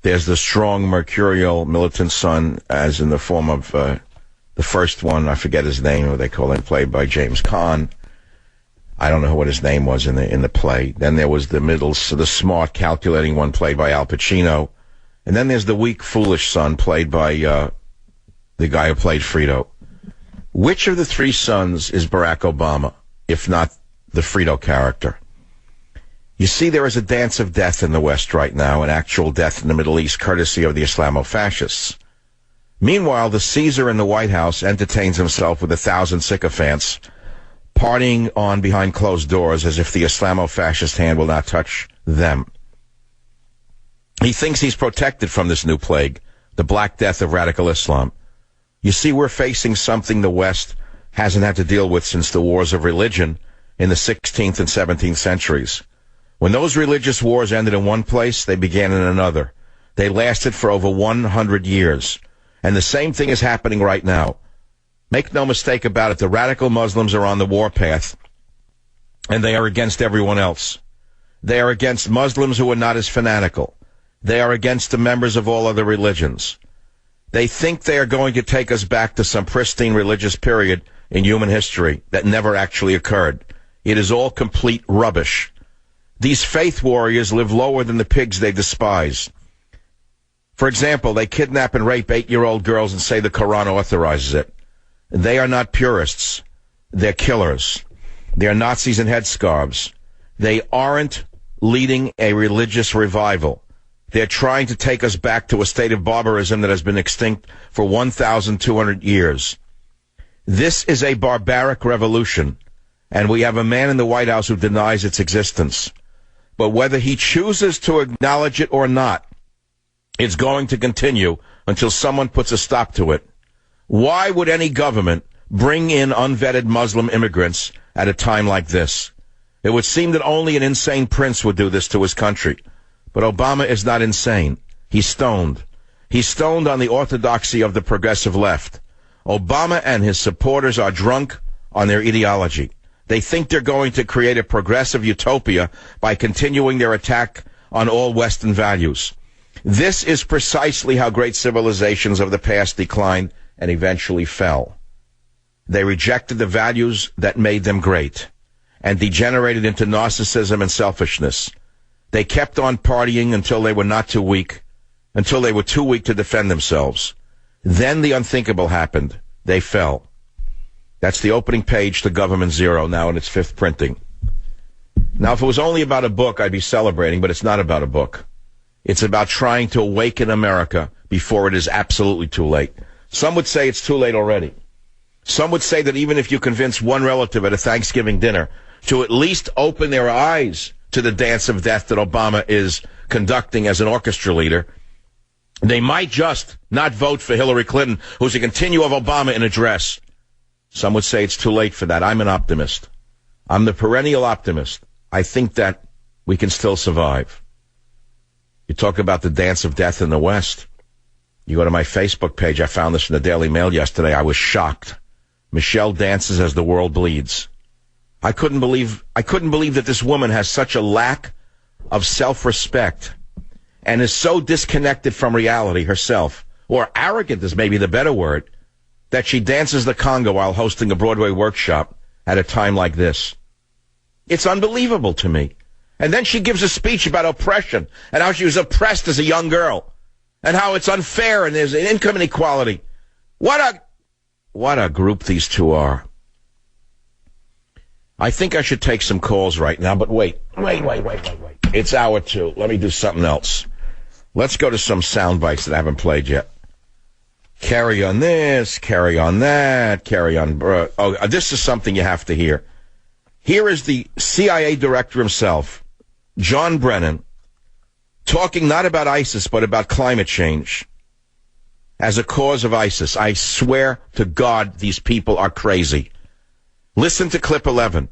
Speaker 4: There's the strong, mercurial, militant son, as in the form of the first one. I forget his name, or they call him, played by James Caan. I don't know what his name was in the play. Then there was the middle, so the smart, calculating one, played by Al Pacino. And then there's the weak, foolish son, played by the guy who played Frito. Which of the three sons is Barack Obama, if not the Frito character? You see, there is a dance of death in the West right now, an actual death in the Middle East, courtesy of the Islamo-fascists. Meanwhile, the Caesar in the White House entertains himself with 1,000 sycophants, partying on behind closed doors as if the Islamo-fascist hand will not touch them. He thinks he's protected from this new plague, the Black Death of radical Islam. You see, we're facing something the West hasn't had to deal with since the wars of religion in the 16th and 17th centuries. When those religious wars ended in one place, they began in another. They lasted for over 100 years. And the same thing is happening right now. Make no mistake about it, the radical Muslims are on the warpath, and they are against everyone else. They are against Muslims who are not as fanatical. They are against the members of all other religions. They think they are going to take us back to some pristine religious period in human history that never actually occurred. It is all complete rubbish. These faith warriors live lower than the pigs they despise. For example, they kidnap and rape 8-year-old girls and say the Quran authorizes it. They are not purists. They're killers. They're Nazis in headscarves. They aren't leading a religious revival. They're trying to take us back to a state of barbarism that has been extinct for 1,200 years. This is a barbaric revolution, and we have a man in the White House who denies its existence. But whether he chooses to acknowledge it or not, it's going to continue until someone puts a stop to it. Why would any government bring in unvetted Muslim immigrants at a time like this? It would seem that only an insane prince would do this to his country. But Obama is not insane. He's stoned. He's stoned on the orthodoxy of the progressive left. Obama and his supporters are drunk on their ideology. They think they're going to create a progressive utopia by continuing their attack on all Western values. This is precisely how great civilizations of the past declined and eventually fell. They rejected the values that made them great and degenerated into narcissism and selfishness. They kept on partying until they were not too weak, until they were too weak to defend themselves. Then the unthinkable happened. They fell. That's the opening page to Government Zero, now in its 5th printing. Now, if it was only about a book, I'd be celebrating, but it's not about a book. It's about trying to awaken America before it is absolutely too late. Some would say it's too late already. Some would say that even if you convince one relative at a Thanksgiving dinner to at least open their eyes to the dance of death that Obama is conducting as an orchestra leader, they might just not vote for Hillary Clinton, who's a continue of Obama in a dress. Some would say it's too late for that. I'm an optimist. I'm the perennial optimist. I think that we can still survive. You talk about the dance of death in the West. You go to my Facebook page. I found this in the Daily Mail yesterday. I was shocked. Michelle dances as the world bleeds. I couldn't believe that this woman has such a lack of self-respect and is so disconnected from reality herself, or arrogant is maybe the better word, that she dances the conga while hosting a Broadway workshop at a time like this. It's unbelievable to me. And then she gives a speech about oppression and how she was oppressed as a young girl and how it's unfair and there's an income inequality. What a group these two are. I think I should take some calls right now, but wait. It's hour 2. Let me do something else. Let's go to some sound bites that I haven't played yet. Carry on this, carry on that, carry on. This is something you have to hear. Here is the CIA director himself, John Brennan, talking not about ISIS, but about climate change as a cause of ISIS. I swear to God, these people are crazy. Listen to clip 11.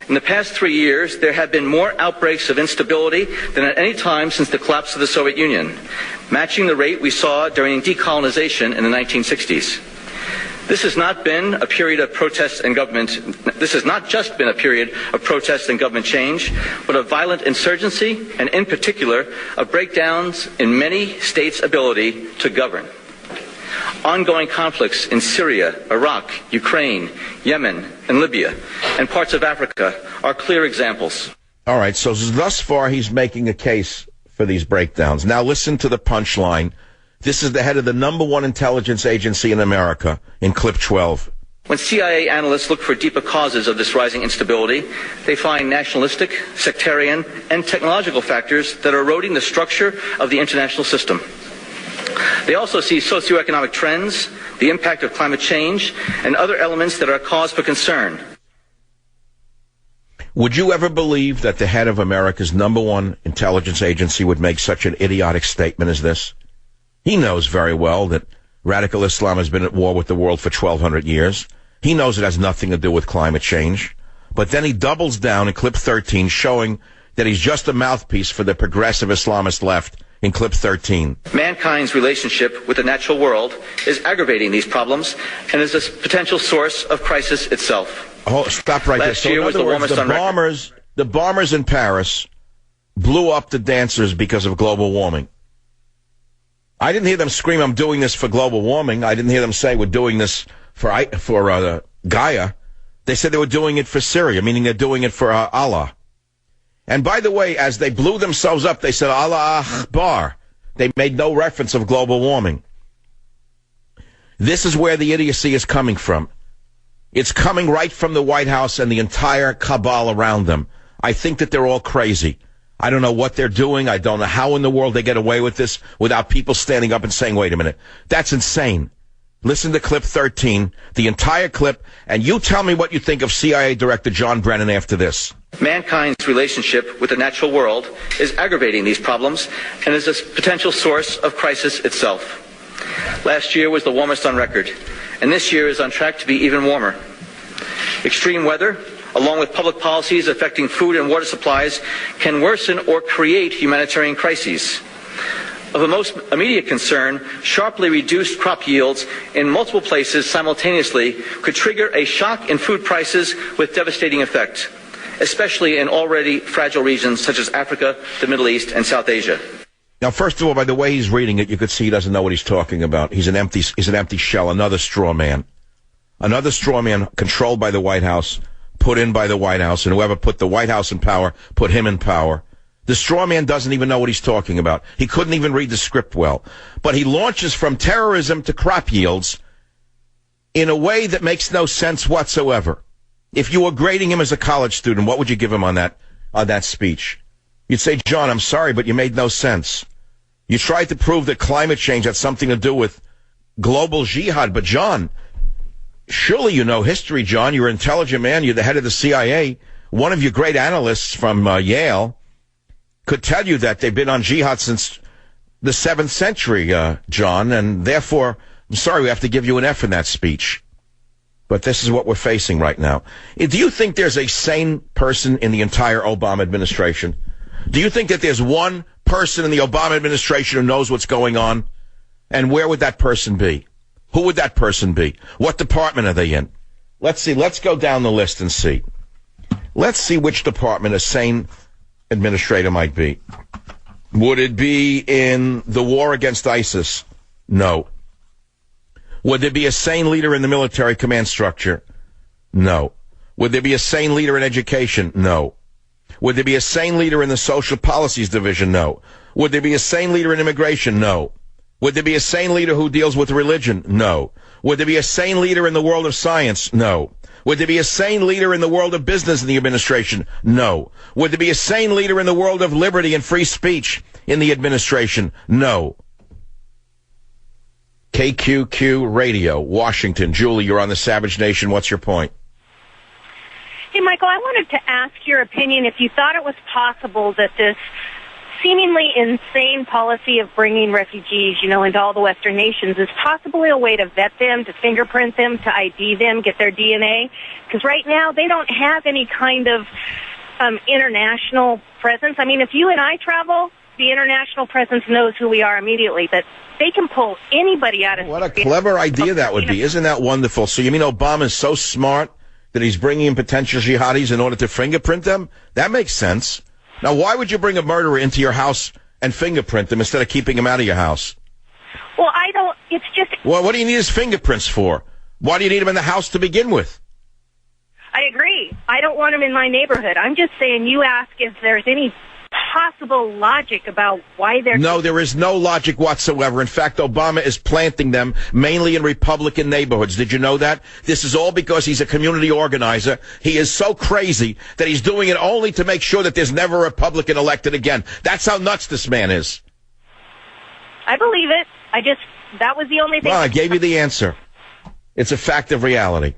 Speaker 10: In the past 3 years, there have been more outbreaks of instability than at any time since the collapse of the Soviet Union, matching the rate we saw during decolonization in the 1960s. This has not been a period of protest and government. This has not just been a period of protest and government change, but of violent insurgency and, in particular, of breakdowns in many states' ability to govern. Ongoing conflicts in Syria, Iraq, Ukraine, Yemen, and Libya, and parts of Africa are clear examples.
Speaker 4: All right, so thus far he's making a case for these breakdowns. Now listen to the punchline. This is the head of the #1 intelligence agency in America in clip 12.
Speaker 10: When CIA analysts look for deeper causes of this rising instability, they find nationalistic, sectarian, and technological factors that are eroding the structure of the international system. They also see socioeconomic trends, the impact of climate change, and other elements that are a cause for concern.
Speaker 4: Would you ever believe that the head of America's #1 intelligence agency would make such an idiotic statement as this? He knows very well that radical Islam has been at war with the world for 1,200 years. He knows it has nothing to do with climate change. But then he doubles down in clip 13, showing that he's just a mouthpiece for the progressive Islamist left in clip 13.
Speaker 10: Mankind's relationship with the natural world is aggravating these problems and is a potential source of crisis itself.
Speaker 4: Oh, stop right there. So in other words, the bombers in Paris blew up the dancers because of global warming. I didn't hear them scream, "I'm doing this for global warming." I didn't hear them say, "We're doing this for Gaia." They said they were doing it for Syria, meaning they're doing it for Allah. And by the way, as they blew themselves up, they said, Allah Akbar. They made no reference of global warming. This is where the idiocy is coming from. It's coming right from the White House and the entire cabal around them. I think that they're all crazy. I don't know what they're doing. I don't know how in the world they get away with this without people standing up and saying, wait a minute, that's insane. Listen to clip 13, the entire clip, and you tell me what you think of CIA Director John Brennan after this.
Speaker 10: Mankind's relationship with the natural world is aggravating these problems and is a potential source of crisis itself. Last year was the warmest on record, and this year is on track to be even warmer. Extreme weather, along with public policies affecting food and water supplies, can worsen or create humanitarian crises. Of the most immediate concern, sharply reduced crop yields in multiple places simultaneously could trigger a shock in food prices with devastating effect, especially in already fragile regions such as Africa, the Middle East, and South Asia.
Speaker 4: Now, first of all, by the way he's reading it, you could see he doesn't know what he's talking about. He's an empty shell, another straw man. Another straw man controlled by the White House, put in by the White House, and whoever put the White House in power put him in power. The straw man doesn't even know what he's talking about. He couldn't even read the script well. But he launches from terrorism to crop yields in a way that makes no sense whatsoever. If you were grading him as a college student, what would you give him on that speech? You'd say, John, I'm sorry, but you made no sense. You tried to prove that climate change had something to do with global jihad. But, John, surely you know history, John. You're an intelligent man. You're the head of the CIA. One of your great analysts from Yale could tell you that they've been on jihad since the 7th century, John, and therefore, I'm sorry, we have to give you an F in that speech. But this is what we're facing right now. Do you think there's a sane person in the entire Obama administration? Do you think that there's one person in the Obama administration who knows what's going on? And where would that person be? Who would that person be? What department are they in? Let's see. Let's go down the list and see. Let's see which department a sane administrator might be. Would it be in the war against ISIS? No. Would there be a sane leader in the military command structure? No. Would there be a sane leader in education? No. Would there be a sane leader in the social policies division? No. Would there be a sane leader in immigration? No. Would there be a sane leader who deals with religion? No. Would there be a sane leader in the world of science? No. Would there be a sane leader in the world of business in the administration? No. Would there be a sane leader in the world of liberty and free speech in the administration? No. KQQ Radio, Washington. Julie, you're on the Savage Nation. What's your point?
Speaker 11: Hey, Michael, I wanted to ask your opinion if you thought it was possible that this seemingly insane policy of bringing refugees, into all the Western nations is possibly a way to vet them, to fingerprint them, to ID them, get their DNA. Because right now they don't have any kind of international presence. I mean, if you and I travel, the international presence knows who we are immediately, but they can pull anybody out of...
Speaker 4: What a clever idea that would be. Isn't that wonderful? So you mean Obama's so smart that he's bringing in potential jihadis in order to fingerprint them? That makes sense. Now, why would you bring a murderer into your house and fingerprint them instead of keeping him out of your house?
Speaker 11: Well, I don't... It's just...
Speaker 4: Well, what do you need his fingerprints for? Why do you need him in the house to begin with?
Speaker 11: I agree. I don't want him in my neighborhood. I'm just saying you ask if there's any possible logic about why they're...
Speaker 4: No, there is no logic whatsoever. In fact, Obama is planting them mainly in Republican neighborhoods. Did you know that? This is all because he's a community organizer. He is so crazy that he's doing it only to make sure that there's never a Republican elected again. That's how nuts this man is.
Speaker 11: I believe it. That was the only thing...
Speaker 4: Well, I gave you the answer. It's a fact of reality.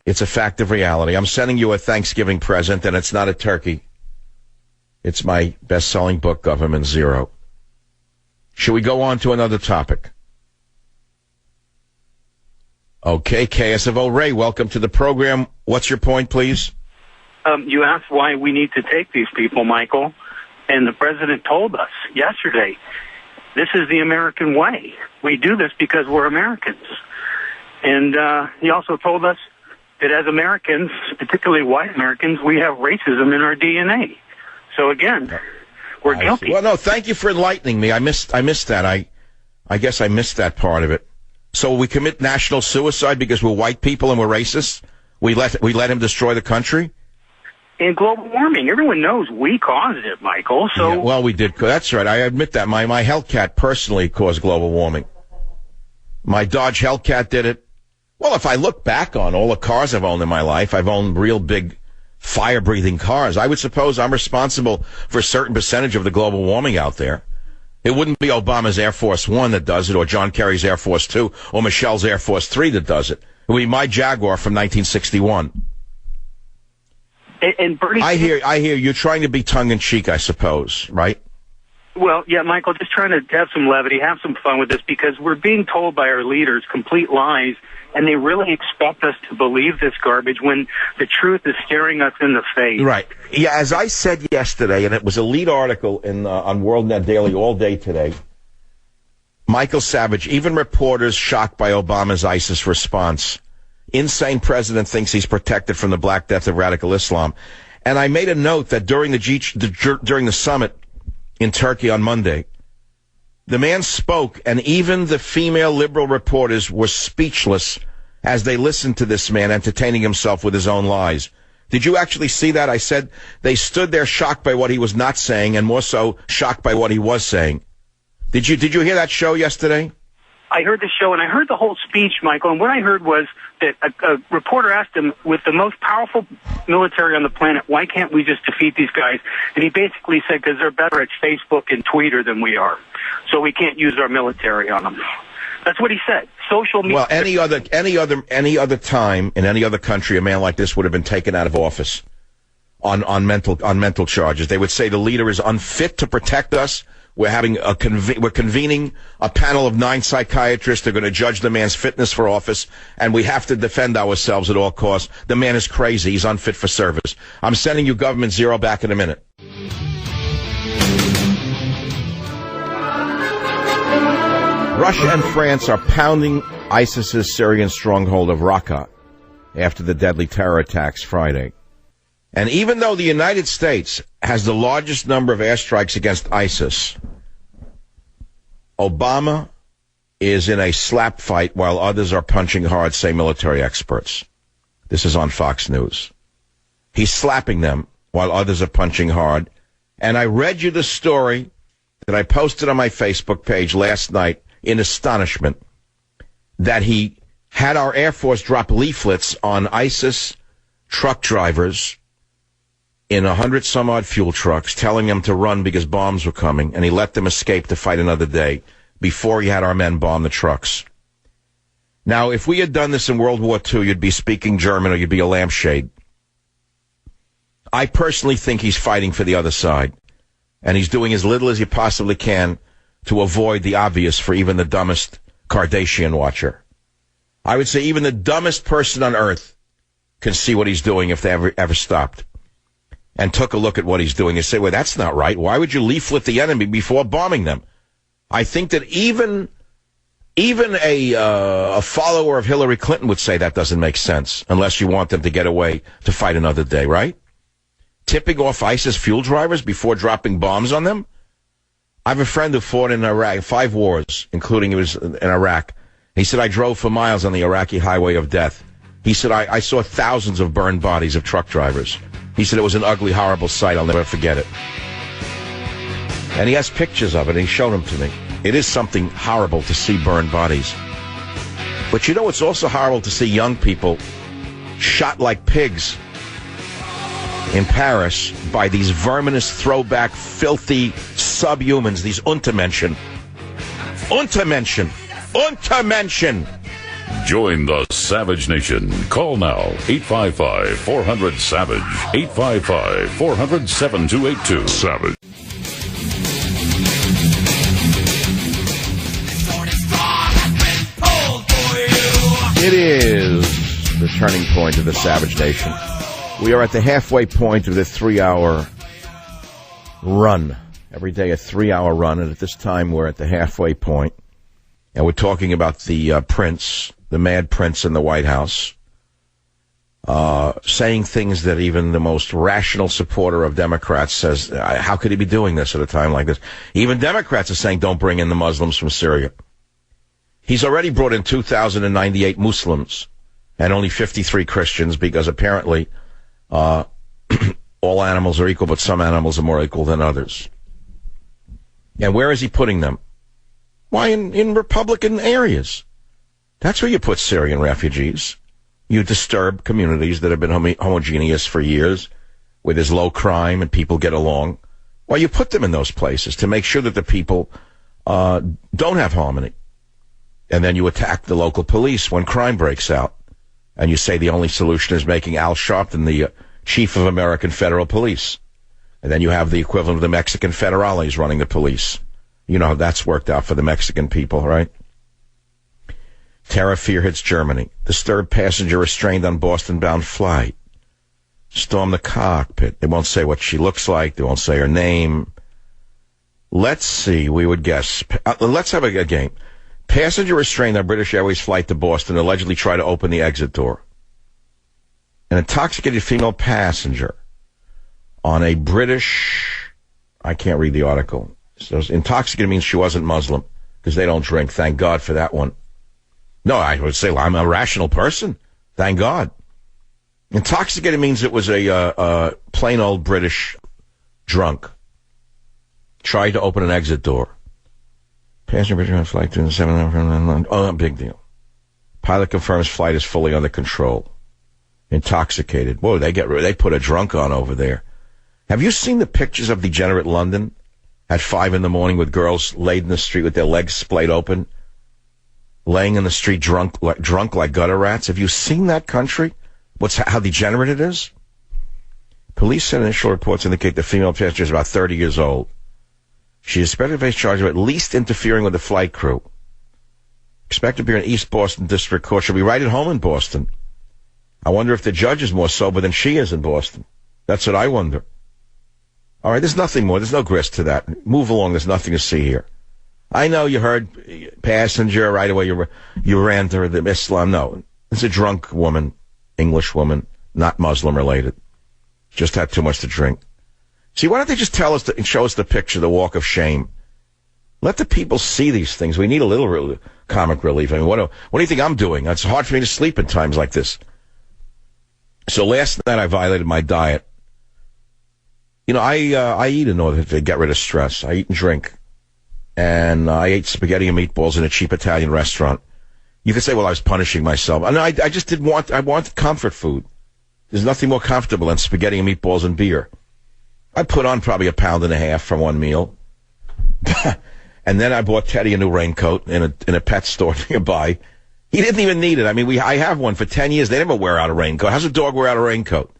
Speaker 4: It's a fact of reality. I'm sending you a Thanksgiving present, and it's not a turkey. It's my best-selling book, Government Zero. Should we go on to another topic? Okay, KSFO Ray, welcome to the program. What's your point, please?
Speaker 6: You asked why we need to take these people, Michael, and the president told us yesterday, this is the American way. We do this because we're Americans. And he also told us that as Americans, particularly white Americans, we have racism in our DNA. So again, we're guilty.
Speaker 4: Well, no, thank you for enlightening me. I missed that. I guess I missed that part of it. So we commit national suicide because we're white people and we're racist? We let him destroy the country?
Speaker 6: And global warming, everyone knows we caused it, Michael. So
Speaker 4: yeah, well, we did. That's right. I admit that. My Hellcat personally caused global warming. My Dodge Hellcat did it. Well, if I look back on all the cars I've owned in my life, I've owned real big fire-breathing cars. I would suppose I'm responsible for a certain percentage of the global warming out there. It wouldn't be Obama's Air Force One that does it, or John Kerry's Air Force Two, or Michelle's Air Force 3 that does it. It would be my Jaguar from 1961.
Speaker 6: And Bernie,
Speaker 4: I hear you're trying to be tongue-in-cheek, I suppose, right?
Speaker 6: Well, yeah, Michael, just trying to have some levity, have some fun with this, because we're being told by our leaders complete lies, and they really expect us to believe this garbage when the truth is staring us in the face.
Speaker 4: Right. Yeah, as I said yesterday, and it was a lead article on WorldNet Daily all day today, Michael Savage, even reporters shocked by Obama's ISIS response. Insane president thinks he's protected from the Black Death of radical Islam. And I made a note that during the summit in Turkey on Monday, the man spoke, and even the female liberal reporters were speechless as they listened to this man entertaining himself with his own lies. Did you actually see that? I said they stood there shocked by what he was not saying, and more so shocked by what he was saying. Did you hear that show yesterday?
Speaker 6: I heard the show, and I heard the whole speech, Michael, and what I heard was that a reporter asked him, with the most powerful military on the planet, why can't we just defeat these guys? And he basically said, because they're better at Facebook and Twitter than we are, so we can't use our military on them. That's what he said. Social media.
Speaker 4: Well, any other time in any other country, a man like this would have been taken out of office on mental charges. They would say the leader is unfit to protect us. We're convening a panel of 9 psychiatrists. They're going to judge the man's fitness for office, and we have to defend ourselves at all costs. The man is crazy. He's unfit for service. I'm sending you Government Zero back in a minute. Russia and France are pounding ISIS's Syrian stronghold of Raqqa after the deadly terror attacks Friday. And even though the United States has the largest number of airstrikes against ISIS, Obama is in a slap fight while others are punching hard, say military experts. This is on Fox News. He's slapping them while others are punching hard. And I read you the story that I posted on my Facebook page last night in astonishment that he had our Air Force drop leaflets on ISIS truck drivers in 100-some-odd fuel trucks, telling them to run because bombs were coming, and he let them escape to fight another day before he had our men bomb the trucks. Now, if we had done this in World War II, you'd be speaking German or you'd be a lampshade. I personally think he's fighting for the other side, and he's doing as little as he possibly can to avoid the obvious for even the dumbest Kardashian watcher. I would say even the dumbest person on earth can see what he's doing if they ever stopped and took a look at what he's doing and say, well, that's not right. Why would you leaflet the enemy before bombing them? I think that even a follower of Hillary Clinton would say that doesn't make sense unless you want them to get away to fight another day, right? Tipping off ISIS fuel drivers before dropping bombs on them? I have a friend who fought in Iraq, 5 wars, including he was in Iraq. He said, I drove for miles on the Iraqi highway of death. He said, I saw thousands of burned bodies of truck drivers. He said it was an ugly, horrible sight. I'll never forget it. And he has pictures of it, and he showed them to me. It is something horrible to see burned bodies. But you know, it's also horrible to see young people shot like pigs in Paris by these verminous, throwback, filthy subhumans, these Untermenschen. Untermenschen! Untermenschen!
Speaker 1: Join the Savage Nation. Call now, 855-400-SAVAGE, 855-400-7282. Savage.
Speaker 4: It is the turning point of the Savage Nation. We are at the halfway point of the 3-hour run. Every day a 3-hour run, and at this time we're at the halfway point. And we're talking about the prince, the mad prince in the White House, saying things that even the most rational supporter of Democrats says, how could he be doing this at a time like this? Even Democrats are saying, don't bring in the Muslims from Syria. He's already brought in 2,098 Muslims and only 53 Christians because apparently all animals are equal, but some animals are more equal than others. And where is he putting them? Why, in Republican areas. That's where you put Syrian refugees. You disturb communities that have been homogeneous for years, where there's low crime and people get along. Well, you put them in those places to make sure that the people don't have harmony. And then you attack the local police when crime breaks out. And you say the only solution is making Al Sharpton the chief of American Federal Police. And then you have the equivalent of the Mexican federales running the police. You know how that's worked out for the Mexican people, right? Terror fear hits Germany. Disturbed passenger restrained on Boston-bound flight. Storm the cockpit. They won't say what she looks like. They won't say her name. Let's see. We would guess. Let's have a game. Passenger restrained on British Airways flight to Boston, allegedly tried to open the exit door. An intoxicated female passenger on a British... I can't read the article. So intoxicated means she wasn't Muslim, because they don't drink. Thank God for that one. No, I would say, well, I'm a rational person. Thank God. Intoxicated means it was a plain old British drunk. Tried to open an exit door. Passenger on flight 207. Oh, big deal. Pilot confirms flight is fully under control. Intoxicated. Whoa, they put a drunk on over there. Have you seen the pictures of degenerate London at 5 a.m. with girls laid in the street with their legs splayed open, laying in the street drunk like gutter rats? Have you seen that country? How degenerate it is? Police said initial reports indicate the female passenger is about 30 years old. She is expected to face charges of at least interfering with the flight crew. Expected to be in East Boston District Court. She'll be right at home in Boston. I wonder if the judge is more sober than she is in Boston. That's what I wonder. All right, there's nothing more. There's no grist to that. Move along. There's nothing to see here. I know you heard passenger right away. You ran to the Islam. No, it's a drunk woman, English woman, not Muslim related. Just had too much to drink. See, why don't they just tell us and show us the picture, the walk of shame? Let the people see these things. We need a little comic relief. I mean, what do you think I'm doing? It's hard for me to sleep in times like this. So last night I violated my diet. You know, I eat in order to get rid of stress. I eat and drink. And I ate spaghetti and meatballs in a cheap Italian restaurant. You could say, well, I was punishing myself. No, I just didn't want, I wanted comfort food. There's nothing more comfortable than spaghetti and meatballs and beer. I put on probably 1.5 pounds from one meal. And then I bought Teddy a new raincoat in a pet store nearby. He didn't even need it. I mean, I have one for 10 years. They never wear out a raincoat. How's a dog wear out a raincoat?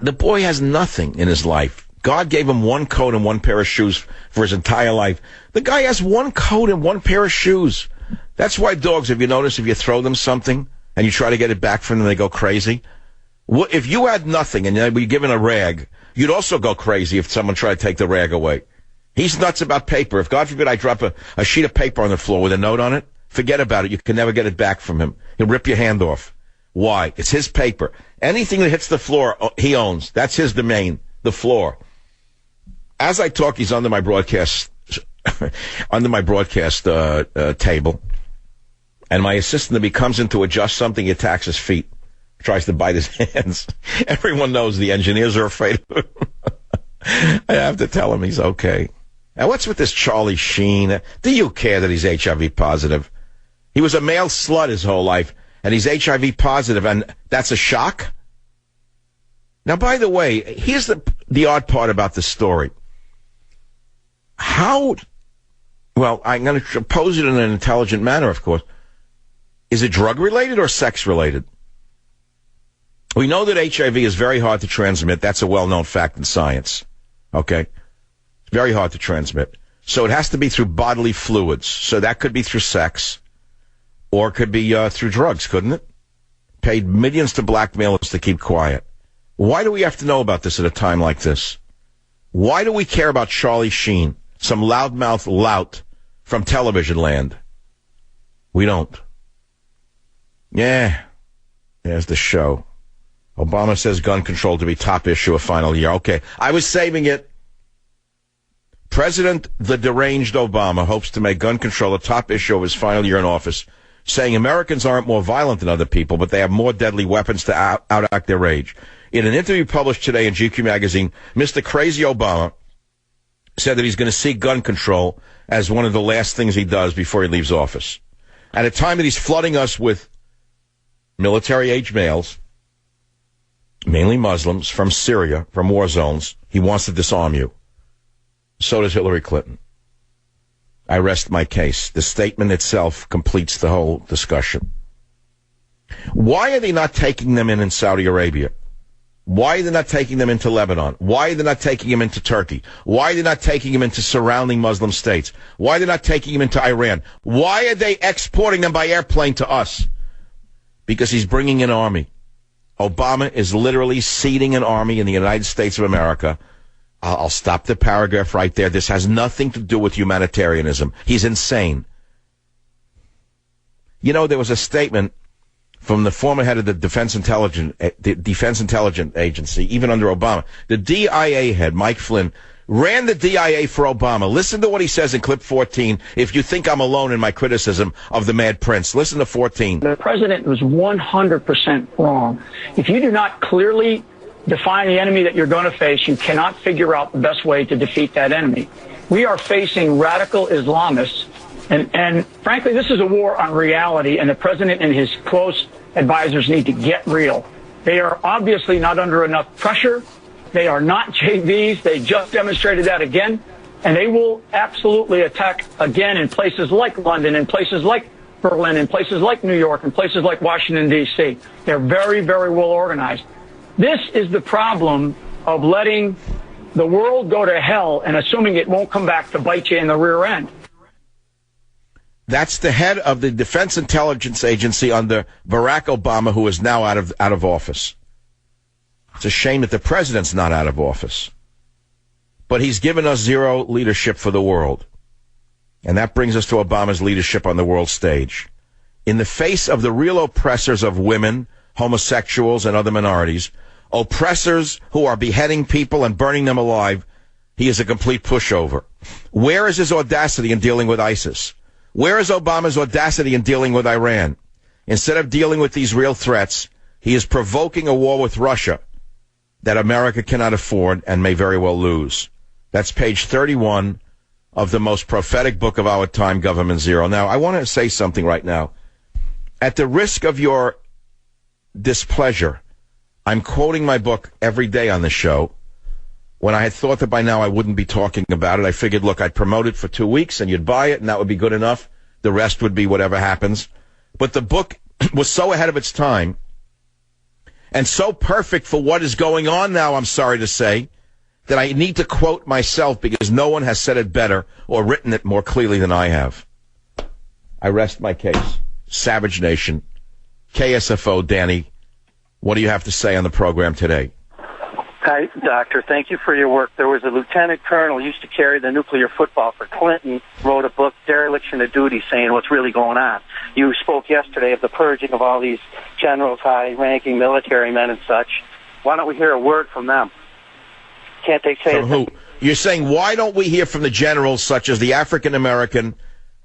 Speaker 4: The boy has nothing in his life. God gave him one coat and one pair of shoes for his entire life. The guy has one coat and one pair of shoes. That's why dogs, if you notice, if you throw them something and you try to get it back from them, they go crazy. If you had nothing and you're given a rag, you'd also go crazy if someone tried to take the rag away. He's nuts about paper. If, God forbid, I drop a sheet of paper on the floor with a note on it, forget about it. You can never get it back from him. He'll rip your hand off. Why? It's his paper. Anything that hits the floor, he owns. That's his domain, the floor. As I talk, he's under my broadcast table, and my assistant, if he comes in to adjust something, he attacks his feet, tries to bite his hands. Everyone knows the engineers are afraid of him. I have to tell him he's okay. Now, what's with this Charlie Sheen? Do you care that he's HIV positive? He was a male slut his whole life, and he's HIV positive, and that's a shock? Now, by the way, here's the odd part about this story. Well, I'm going to pose it in an intelligent manner, of course. Is it drug-related or sex-related? We know that HIV is very hard to transmit. That's a well-known fact in science. Okay? It's very hard to transmit. So it has to be through bodily fluids. So that could be through sex, or it could be through drugs, couldn't it? Paid millions to blackmailers to keep quiet. Why do we have to know about this at a time like this? Why do we care about Charlie Sheen, some loudmouth lout from television land? We don't. Yeah, there's the show. Obama says gun control to be top issue of final year. Okay, I was saving it. President the deranged Obama hopes to make gun control a top issue of his final year in office, saying Americans aren't more violent than other people, but they have more deadly weapons to outact their rage. In an interview published today in GQ magazine, Mr. Crazy Obama said that he's going to seek gun control as one of the last things he does before he leaves office. At a time that he's flooding us with military-age males, mainly Muslims, from Syria, from war zones, he wants to disarm you. So does Hillary Clinton. I rest my case. The statement itself completes the whole discussion. Why are they not taking them in Saudi Arabia? Why are they not taking them into Lebanon? Why are they not taking them into Turkey? Why are they not taking them into surrounding Muslim states? Why are they not taking them into Iran? Why are they exporting them by airplane to us? Because he's bringing an army. Obama is literally seeding an army in the United States of America. I'll stop the paragraph right there. This has nothing to do with humanitarianism. He's insane. You know, there was a statement from the former head of the Defense Intelligence Agency, even under Obama. The DIA head, Mike Flynn, ran the DIA for Obama. Listen to what he says in clip 14, if you think I'm alone in my criticism of the Mad Prince. Listen to 14.
Speaker 12: The president was 100% wrong. If you do not clearly define the enemy that you're going to face, you cannot figure out the best way to defeat that enemy. We are facing radical Islamists, and frankly, this is a war on reality, and the president and his close advisors need to get real. They are obviously not under enough pressure. They are not JVs. They just demonstrated that again, and they will absolutely attack again in places like London, in places like Berlin, in places like New York, in places like Washington, D.C. They're very, very well organized. This is the problem of letting the world go to hell and assuming it won't come back to bite you in the rear end.
Speaker 4: That's the head of the Defense Intelligence Agency under Barack Obama, who is now out of office. It's a shame that the president's not out of office. But he's given us zero leadership for the world. And that brings us to Obama's leadership on the world stage. In the face of the real oppressors of women, homosexuals, and other minorities, oppressors who are beheading people and burning them alive, he is a complete pushover. Where is his audacity in dealing with ISIS? Where is Obama's audacity in dealing with Iran? Instead of dealing with these real threats, he is provoking a war with Russia that America cannot afford and may very well lose. That's page 31 of the most prophetic book of our time, Government Zero. Now, I want to say something right now. At the risk of your displeasure, I'm quoting my book every day on the show. When I had thought that by now I wouldn't be talking about it, I figured, look, I'd promote it for 2 weeks and you'd buy it and that would be good enough. The rest would be whatever happens. But the book was so ahead of its time and so perfect for what is going on now, I'm sorry to say, that I need to quote myself because no one has said it better or written it more clearly than I have. I rest my case. Savage Nation, KSFO, Danny, what do you have to say on the program today?
Speaker 8: Hi, Doctor. Thank you for your work. There was a lieutenant colonel who used to carry the nuclear football for Clinton, wrote a book, Dereliction of Duty, saying what's really going on. You spoke yesterday of the purging of all these generals, high-ranking military men and such. Why don't we hear a word from them? Can't they say
Speaker 4: from who? You're saying, why don't we hear from the generals such as the African-American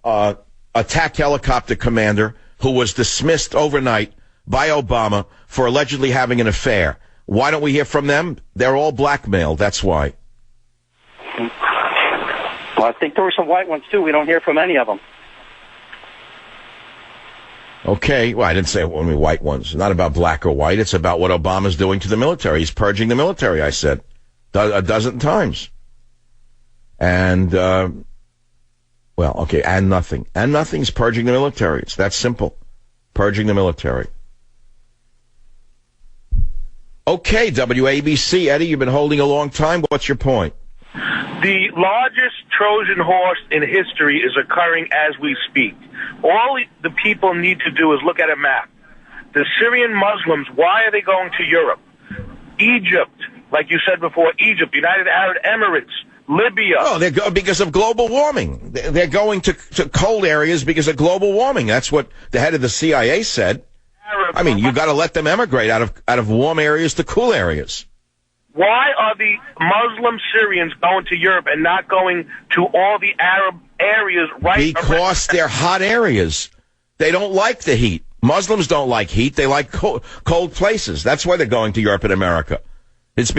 Speaker 4: attack helicopter commander who was dismissed overnight by Obama for allegedly having an affair? Why don't we hear from them? They're all blackmailed, that's why.
Speaker 8: Well, I think there were some white ones, too. We don't hear from any of them.
Speaker 4: Okay, well, I didn't say only white ones. It's not about black or white. It's about what Obama's doing to the military. He's purging the military, I said. A dozen times. And, well, okay, and nothing. And nothing's purging the military. It's that simple. Purging the military. Okay, WABC. Eddie, you've been holding a long time. What's your point?
Speaker 13: The largest Trojan horse in history is occurring as we speak. All the people need to do is look at a map. The Syrian Muslims, why are they going to Europe? Egypt, like you said before, Egypt, United Arab Emirates, Libya.
Speaker 4: Oh, they're going because of global warming. They're going to cold areas because of global warming. That's what the head of the CIA said. I mean, you got to let them emigrate out of warm areas to cool areas.
Speaker 13: Why are the Muslim Syrians going to Europe and not going to all the Arab areas
Speaker 4: because they're hot areas. They don't like the heat. Muslims don't like heat. They like cold places. That's why they're going to Europe and America. It's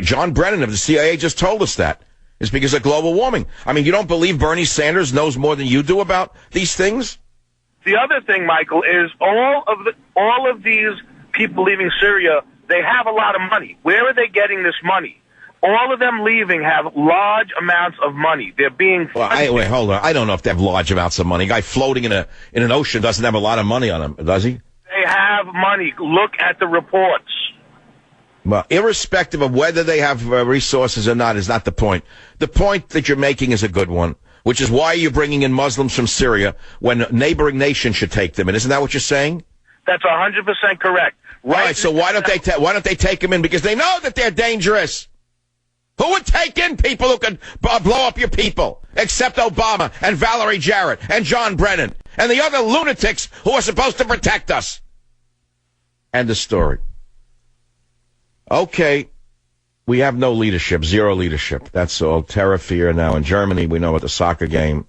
Speaker 4: John Brennan of the CIA just told us that. It's because of global warming. I mean, you don't believe Bernie Sanders knows more than you do about these things?
Speaker 13: The other thing, Michael, is all of these people leaving Syria, they have a lot of money. Where are they getting this money? All of them leaving have large amounts of money. They're being...
Speaker 4: Well, wait, hold on. I don't know if they have large amounts of money. A guy floating in an ocean doesn't have a lot of money on him, does he?
Speaker 13: They have money. Look at the reports.
Speaker 4: Well, irrespective of whether they have resources or not is not the point. The point that you're making is a good one, which is why you're bringing in Muslims from Syria when neighboring nations should take them in. Isn't that what you're saying?
Speaker 13: That's 100% correct.
Speaker 4: Right. All right, so why don't they take them in? Because they know that they're dangerous. Who would take in people who could blow up your people? Except Obama and Valerie Jarrett and John Brennan and the other lunatics who are supposed to protect us. End of story. Okay. We have no leadership, zero leadership. That's all. Terror, fear now in Germany. We know about the soccer game.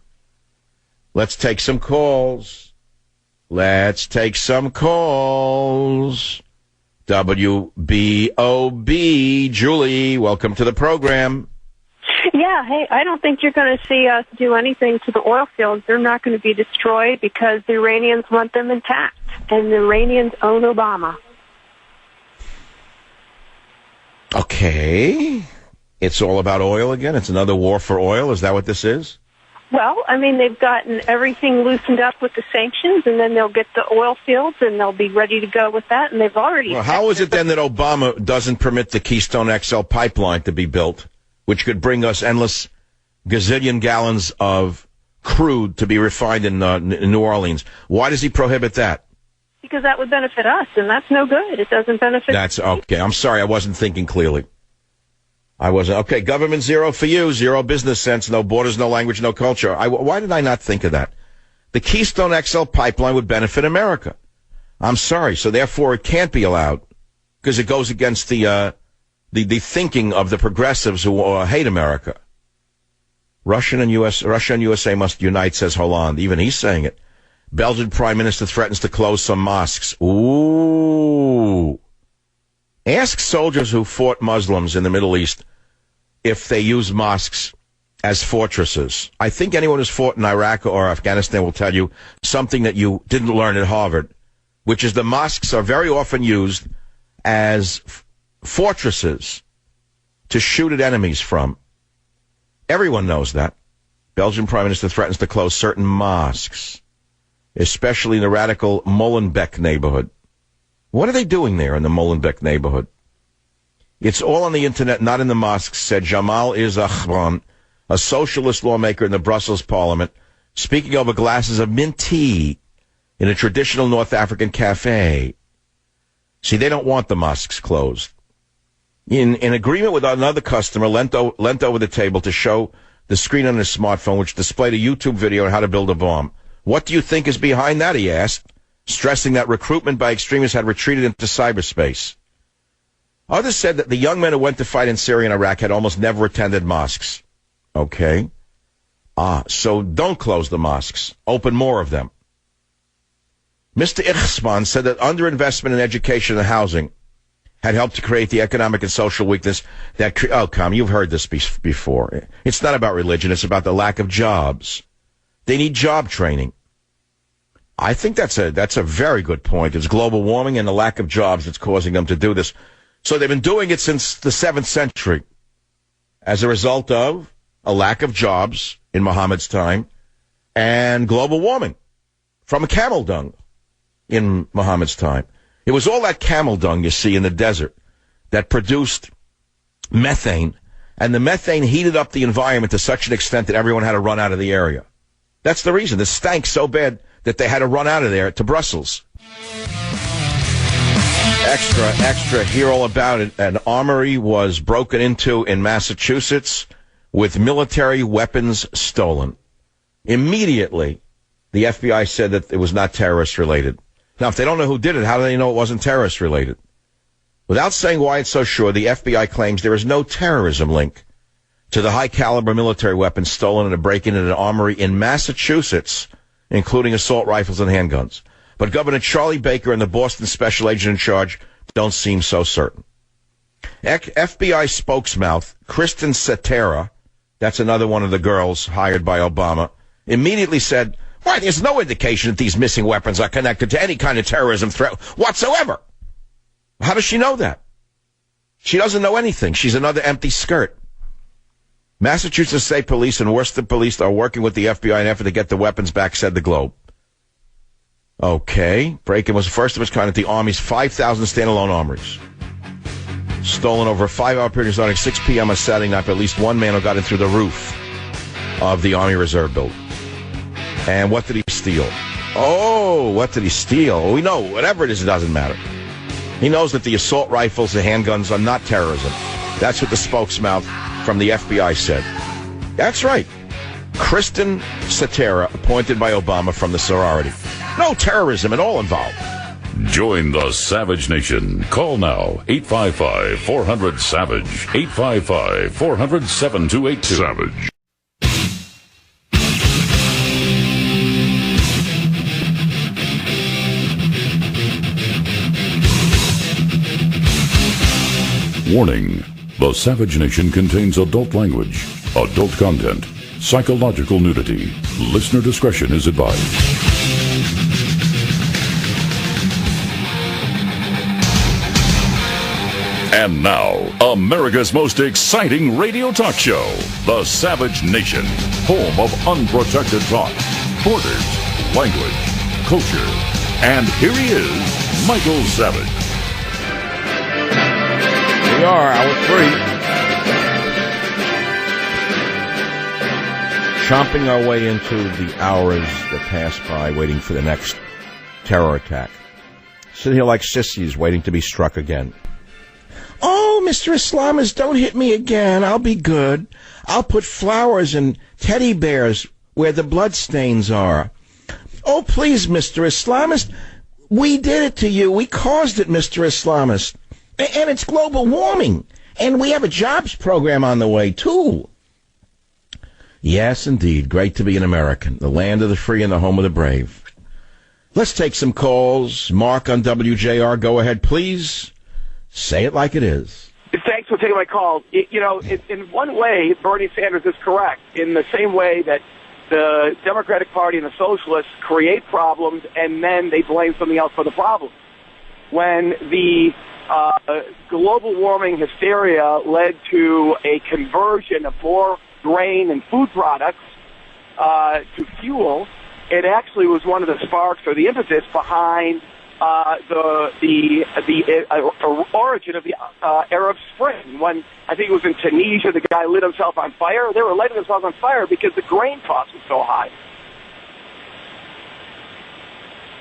Speaker 4: Let's take some calls. Let's take some calls. WBOB, Julie, welcome to the program.
Speaker 11: Yeah, hey, I don't think you're going to see us do anything to the oil fields. They're not going to be destroyed because the Iranians want them intact, and the Iranians own Obama.
Speaker 4: Okay. It's all about oil again? It's another war for oil? Is that what this is?
Speaker 11: Well, I mean, they've gotten everything loosened up with the sanctions, and then they'll get the oil fields, and they'll be ready to go with that, and they've already...
Speaker 4: Well, how is it then that Obama doesn't permit the Keystone XL pipeline to be built, which could bring us endless gazillion gallons of crude to be refined in New Orleans? Why does he prohibit that?
Speaker 11: Because that would benefit us, and that's no good. It doesn't benefit...
Speaker 4: That's okay. I'm sorry. I wasn't thinking clearly. I wasn't. Okay, government zero for you. Zero business sense. No borders, no language, no culture. Why did I not think of that? The Keystone XL pipeline would benefit America. I'm sorry. So therefore it can't be allowed because it goes against the thinking of the progressives who hate America. Russia and USA must unite, says Hollande. Even he's saying it. Belgian Prime Minister threatens to close some mosques. Ooh. Ask soldiers who fought Muslims in the Middle East if they use mosques as fortresses. I think anyone who's fought in Iraq or Afghanistan will tell you something that you didn't learn at Harvard, which is the mosques are very often used as fortresses to shoot at enemies from. Everyone knows that. Belgian Prime Minister threatens to close certain mosques, especially in the radical Molenbeek neighborhood. What are they doing there in the Molenbeek neighborhood? It's all on the internet, not in the mosques, said Jamal Irzahban, a socialist lawmaker in the Brussels parliament, speaking over glasses of mint tea in a traditional North African cafe. See, they don't want the mosques closed. In agreement with another customer, leant over the table to show the screen on his smartphone, which displayed a YouTube video on how to build a bomb. What do you think is behind that, he asked, stressing that recruitment by extremists had retreated into cyberspace. Others said that the young men who went to fight in Syria and Iraq had almost never attended mosques. Okay. So don't close the mosques. Open more of them. Mr. Irzahban said that underinvestment in education and housing had helped to create the economic and social weakness that... you've heard this before. It's not about religion. It's about the lack of jobs. They need job training. I think that's a very good point. It's global warming and the lack of jobs that's causing them to do this. So they've been doing it since the 7th century as a result of a lack of jobs in Muhammad's time and global warming from camel dung in Muhammad's time. It was all that camel dung you see in the desert that produced methane, and the methane heated up the environment to such an extent that everyone had to run out of the area. That's the reason. This stank so bad that they had to run out of there to Brussels. Extra, hear all about it. An armory was broken into in Massachusetts with military weapons stolen. Immediately, the FBI said that it was not terrorist-related. Now, if they don't know who did it, how do they know it wasn't terrorist-related? Without saying why it's so sure, the FBI claims there is no terrorism link to the high-caliber military weapons stolen in a break-in at an armory in Massachusetts, including assault rifles and handguns. But Governor Charlie Baker and the Boston special agent in charge don't seem so certain. FBI spokesmouth Kristen Satera, that's another one of the girls hired by Obama, immediately said, "Why, there's no indication that these missing weapons are connected to any kind of terrorism threat whatsoever." How does she know that? She doesn't know anything. She's another empty skirt. Massachusetts State Police and Worcester Police are working with the FBI in an effort to get the weapons back, said the Globe. Okay. Break-in was the first of its kind at the Army's 5,000 standalone armories. Stolen over a 5-hour period starting 6 p.m. on Saturday night by at least one man who got in through the roof of the Army Reserve building. And what did he steal? Oh, what did he steal? We know, whatever it is, it doesn't matter. He knows that the assault rifles and handguns are not terrorism. That's what the spokesmouth from the FBI said. That's right. Kristen Satera, appointed by Obama from the sorority. No terrorism at all involved.
Speaker 1: Join the Savage Nation. Call now, 855-400-SAVAGE, 855-400-7282. Savage. Warning. The Savage Nation contains adult language, adult content, psychological nudity. Listener discretion is advised. And now, America's most exciting radio talk show, The Savage Nation, home of unprotected talk, borders, language, culture. And here he is, Michael Savage.
Speaker 4: We are, hour 3. Chomping our way into the hours that pass by, waiting for the next terror attack. Sitting here like sissies, waiting to be struck again. Oh, Mr. Islamist, don't hit me again. I'll be good. I'll put flowers and teddy bears where the bloodstains are. Oh, please, Mr. Islamist. We did it to you. We caused it, Mr. Islamist. And it's global warming. And we have a jobs program on the way, too. Yes, indeed. Great to be an American. The land of the free and the home of the brave. Let's take some calls. Mark on WJR. Go ahead, please. Say it like it is.
Speaker 14: It's Thanks for taking my call. In one way, Bernie Sanders is correct. In the same way that the Democratic Party and the Socialists create problems and then they blame something else for the problems. When the global warming hysteria led to a conversion of more grain and food products to fuel, it actually was one of the sparks or the impetus behind the origin of the Arab Spring. When I think it was in Tunisia, the guy lit himself on fire. They were lighting themselves on fire because the grain cost was so high.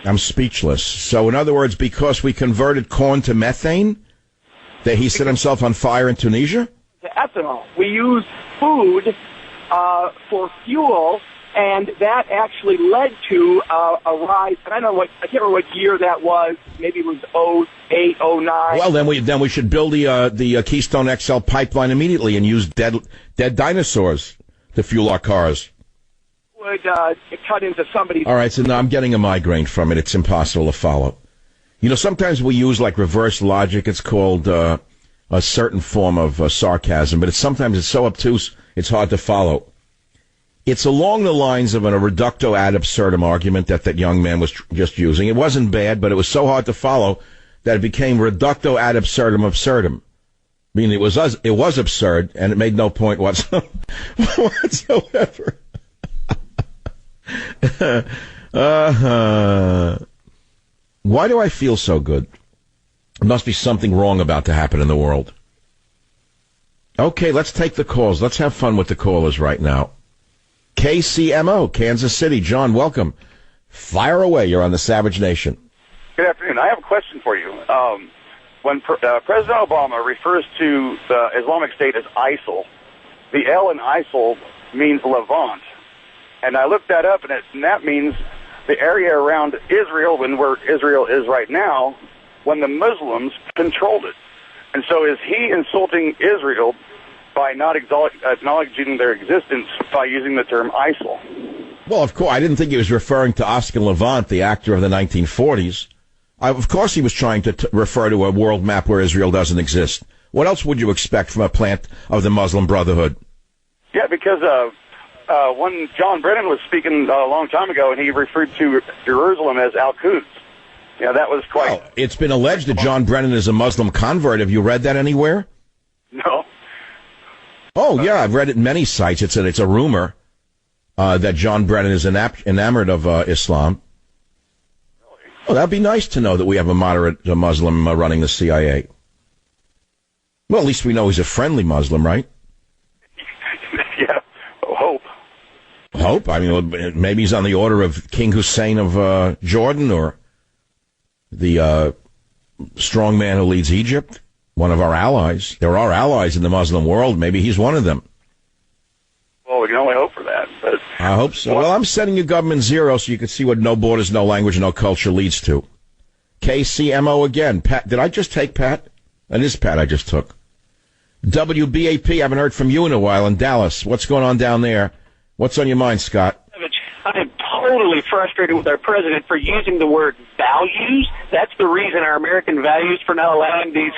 Speaker 4: I'm speechless. So, in other words, because we converted corn to methane, that he set himself on fire in Tunisia?
Speaker 14: To ethanol. We use food for fuel, and that actually led to a rise. And I can't remember what year that was. Maybe it was 08, 09.
Speaker 4: Well, then we should build the Keystone XL pipeline immediately and use dead dinosaurs to fuel our cars.
Speaker 14: Would cut into somebody's...
Speaker 4: All right, so now I'm getting a migraine from it. It's impossible to follow. Sometimes we use like reverse logic. It's called a certain form of sarcasm, but sometimes it's so obtuse it's hard to follow. It's along the lines of a reducto ad absurdum argument that young man was just using. It wasn't bad, but it was so hard to follow that it became reducto ad absurdum. Meaning it was absurd, and it made no point whatsoever. Why do I feel so good? There must be something wrong about to happen in the world. Okay, let's take the calls. Let's have fun with the callers right now. KCMO, Kansas City. John, welcome. Fire away. You're on the Savage Nation.
Speaker 15: Good afternoon. I have a question for you. When President Obama refers to the Islamic State as ISIL, the L in ISIL means Levant. And I looked that up, and that means the area around Israel, where Israel is right now, when the Muslims controlled it. And so is he insulting Israel by not acknowledging their existence by using the term ISIL?
Speaker 4: Well, of course, I didn't think he was referring to Oscar Levant, the actor of the 1940s. Of course he was trying to refer to a world map where Israel doesn't exist. What else would you expect from a plant of the Muslim Brotherhood?
Speaker 15: Yeah, because when John Brennan was speaking a long time ago, and he referred to Jerusalem as Al-Quds. That was quite... Well,
Speaker 4: it's been alleged that John Brennan is a Muslim convert. Have you read that anywhere?
Speaker 15: No.
Speaker 4: Oh, yeah, I've read it in many sites. It's a rumor that John Brennan is enamored of Islam. Really? Well, that'd be nice to know that we have a moderate Muslim running the CIA. Well, at least we know he's a friendly Muslim, right?
Speaker 15: Yeah, hope.
Speaker 4: Hope? I mean, maybe he's on the order of King Hussein of Jordan, or the strong man who leads Egypt, one of our allies. There are allies in the Muslim world. Maybe he's one of them.
Speaker 15: Well, we can only hope for that. But
Speaker 4: I hope so. Well, I'm sending you government zero so you can see what no borders, no language, no culture leads to. KCMO again. Pat, did I just take Pat? That is Pat I just took. WBAP, haven't heard from you in a while in Dallas. What's going on down there? What's on your mind, Scott?
Speaker 8: I am totally frustrated with our president for using the word values. That's the reason our American values for not allowing these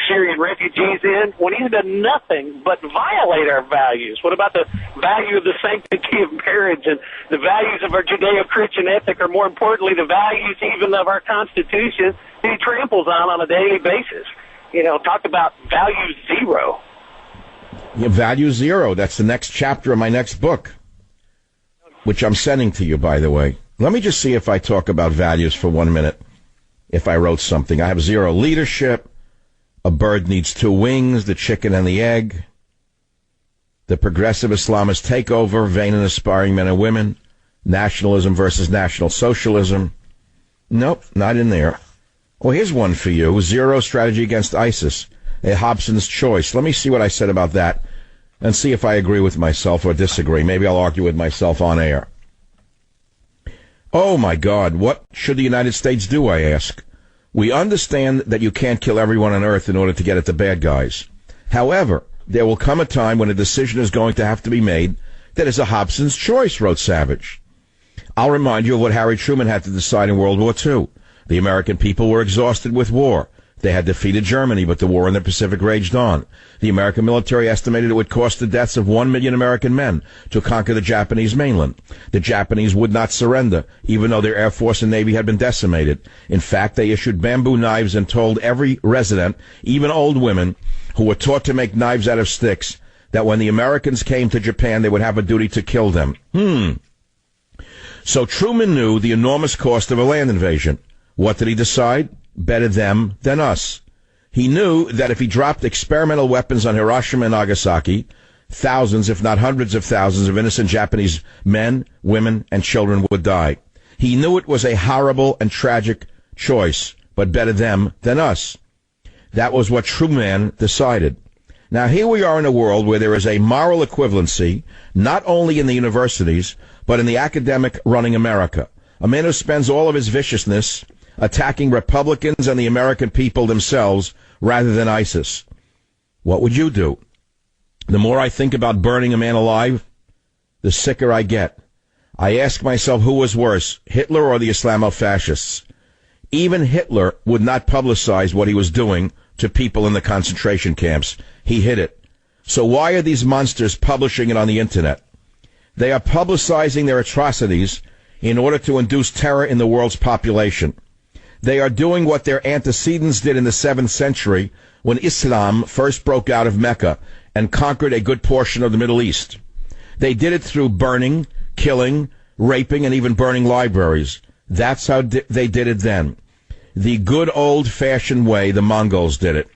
Speaker 8: Syrian refugees in, when he's done nothing but violate our values. What about the value of the sanctity of marriage and the values of our Judeo-Christian ethic, or more importantly, the values even of our Constitution that he tramples on a daily basis? Talk about value zero.
Speaker 4: Yeah, value zero. That's the next chapter of my next book, which I'm sending to you, by the way. Let me just see if I talk about values for 1 minute. If I wrote something. I have zero leadership. A bird needs two wings, the chicken and the egg. The progressive Islamist takeover, vain and aspiring men and women. Nationalism versus National Socialism. Nope, not in there. Well, here's one for you. Zero strategy against ISIS. A Hobson's choice. Let me see what I said about that and see if I agree with myself or disagree. Maybe I'll argue with myself on air. Oh, my God. What should the United States do, I ask? We understand that you can't kill everyone on Earth in order to get at the bad guys. However, there will come a time when a decision is going to have to be made that is a Hobson's choice, wrote Savage. I'll remind you of what Harry Truman had to decide in World War II. The American people were exhausted with war. They had defeated Germany, but the war in the Pacific raged on. The American military estimated it would cost the deaths of 1 million American men to conquer the Japanese mainland. The Japanese would not surrender, even though their Air Force and Navy had been decimated. In fact, they issued bamboo knives and told every resident, even old women, who were taught to make knives out of sticks, that when the Americans came to Japan, they would have a duty to kill them. So Truman knew the enormous cost of a land invasion. What did he decide? Better them than us. He knew that if he dropped experimental weapons on Hiroshima and Nagasaki, thousands, if not hundreds of thousands of innocent Japanese men, women, and children would die. He knew it was a horrible and tragic choice, but better them than us. That was what Truman decided. Now, here we are in a world where there is a moral equivalency, not only in the universities, but in the academic running America. A man who spends all of his viciousness attacking Republicans and the American people themselves rather than ISIS. What would you do? The more I think about burning a man alive, the sicker I get. I ask myself who was worse, Hitler or the Islamo-fascists. Even Hitler would not publicize what he was doing to people in the concentration camps. He hid it. So why are these monsters publishing it on the internet? They are publicizing their atrocities in order to induce terror in the world's population. They are doing what their antecedents did in the 7th century when Islam first broke out of Mecca and conquered a good portion of the Middle East. They did it through burning, killing, raping, and even burning libraries. That's how they did it then. The good old-fashioned way the Mongols did it.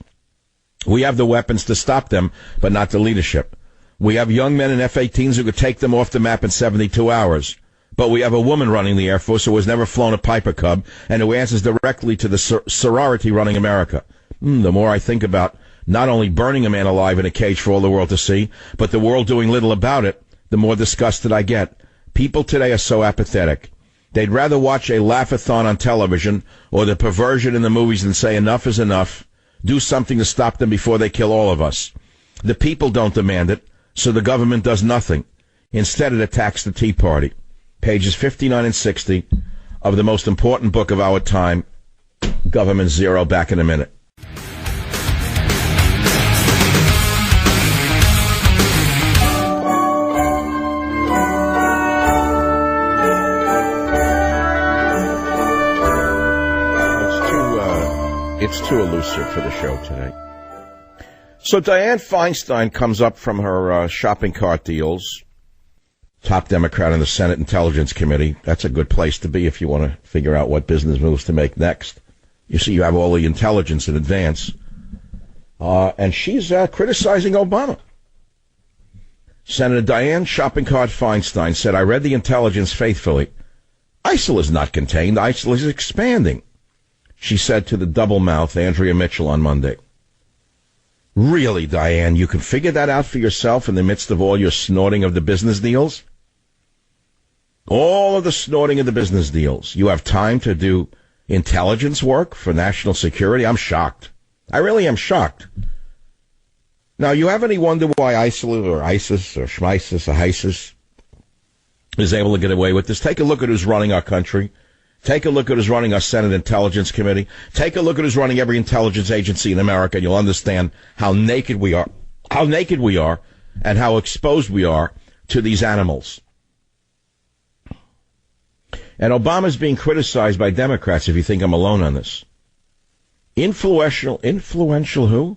Speaker 4: We have the weapons to stop them, but not the leadership. We have young men in F-18s who could take them off the map in 72 hours. But we have a woman running the Air Force who has never flown a Piper Cub and who answers directly to the sorority running America. The more I think about not only burning a man alive in a cage for all the world to see, but the world doing little about it, the more disgusted I get. People today are so apathetic. They'd rather watch a laugh-a-thon on television or the perversion in the movies than say enough is enough. Do something to stop them before they kill all of us. The people don't demand it, so the government does nothing. Instead, it attacks the Tea Party. Pages 59 and 60 of the most important book of our time, Government Zero. Back in a minute. It's too elusive for the show today. So Dianne Feinstein comes up from her shopping cart deals. Top Democrat in the Senate Intelligence Committee. That's a good place to be if you want to figure out what business moves to make next. You see, you have all the intelligence in advance. And she's criticizing Obama. Senator Dianne Shopping Cart Feinstein said, I read the intelligence faithfully. ISIL is not contained. ISIL is expanding, she said to the double-mouthed Andrea Mitchell on Monday. Really, Dianne, you can figure that out for yourself in the midst of all your snorting of the business deals? All of the snorting of the business deals. You have time to do intelligence work for national security? I'm shocked. I really am shocked. Now, you have any wonder why ISIL or ISIS or Schmisis or ISIS is able to get away with this? Take a look at who's running our country. Take a look at who's running our Senate Intelligence Committee. Take a look at who's running every intelligence agency in America, and you'll understand how naked we are, and how exposed we are to these animals. And Obama's being criticized by Democrats, if you think I'm alone on this. Influential who?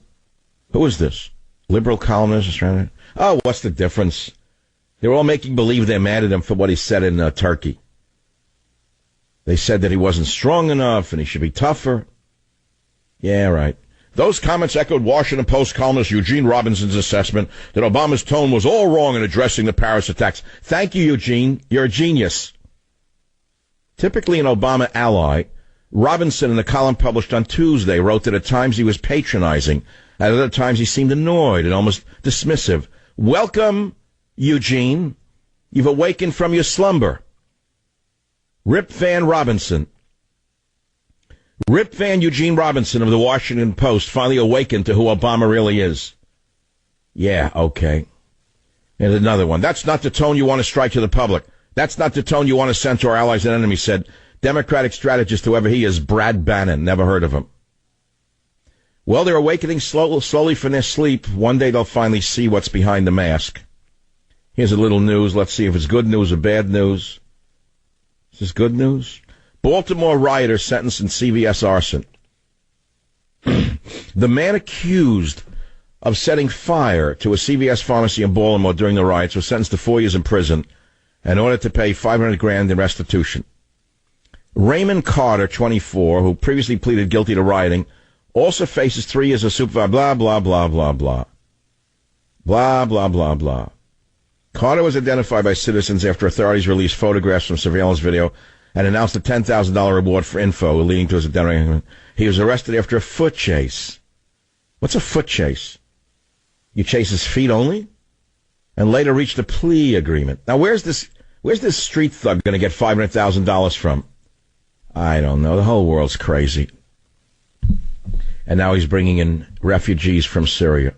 Speaker 4: Who is this? Liberal columnist? Oh, what's the difference? They're all making believe they're mad at him for what he said in Turkey. They said that he wasn't strong enough and he should be tougher. Yeah, right. Those comments echoed Washington Post columnist Eugene Robinson's assessment that Obama's tone was all wrong in addressing the Paris attacks. Thank you, Eugene. You're a genius. Typically an Obama ally, Robinson, in a column published on Tuesday, wrote that at times he was patronizing. At other times he seemed annoyed and almost dismissive. Welcome, Eugene. You've awakened from your slumber. Rip Van Robinson. Rip Van Eugene Robinson of the Washington Post finally awakened to who Obama really is. Yeah, okay. And another one. That's not the tone you want to strike to the public. That's not the tone you want to send to our allies and enemies, said Democratic strategist, whoever he is, Brad Bannon. Never heard of him. Well, they're awakening slowly from their sleep. One day they'll finally see what's behind the mask. Here's a little news. Let's see if it's good news or bad news. Is this good news? Baltimore rioter sentenced in CVS arson. The man accused of setting fire to a CVS pharmacy in Baltimore during the riots was sentenced to 4 years in prison and ordered to pay $500,000 in restitution. Raymond Carter, 24, who previously pleaded guilty to rioting, also faces 3 years of supervised blah, blah, blah, blah, blah. Blah, blah, blah, blah. Carter was identified by citizens after authorities released photographs from surveillance video and announced a $10,000 reward for info leading to his identity. He was arrested after a foot chase. What's a foot chase? You chase his feet only? And later reached a plea agreement. Now, where's this street thug going to get $500,000 from? I don't know. The whole world's crazy. And now he's bringing in refugees from Syria.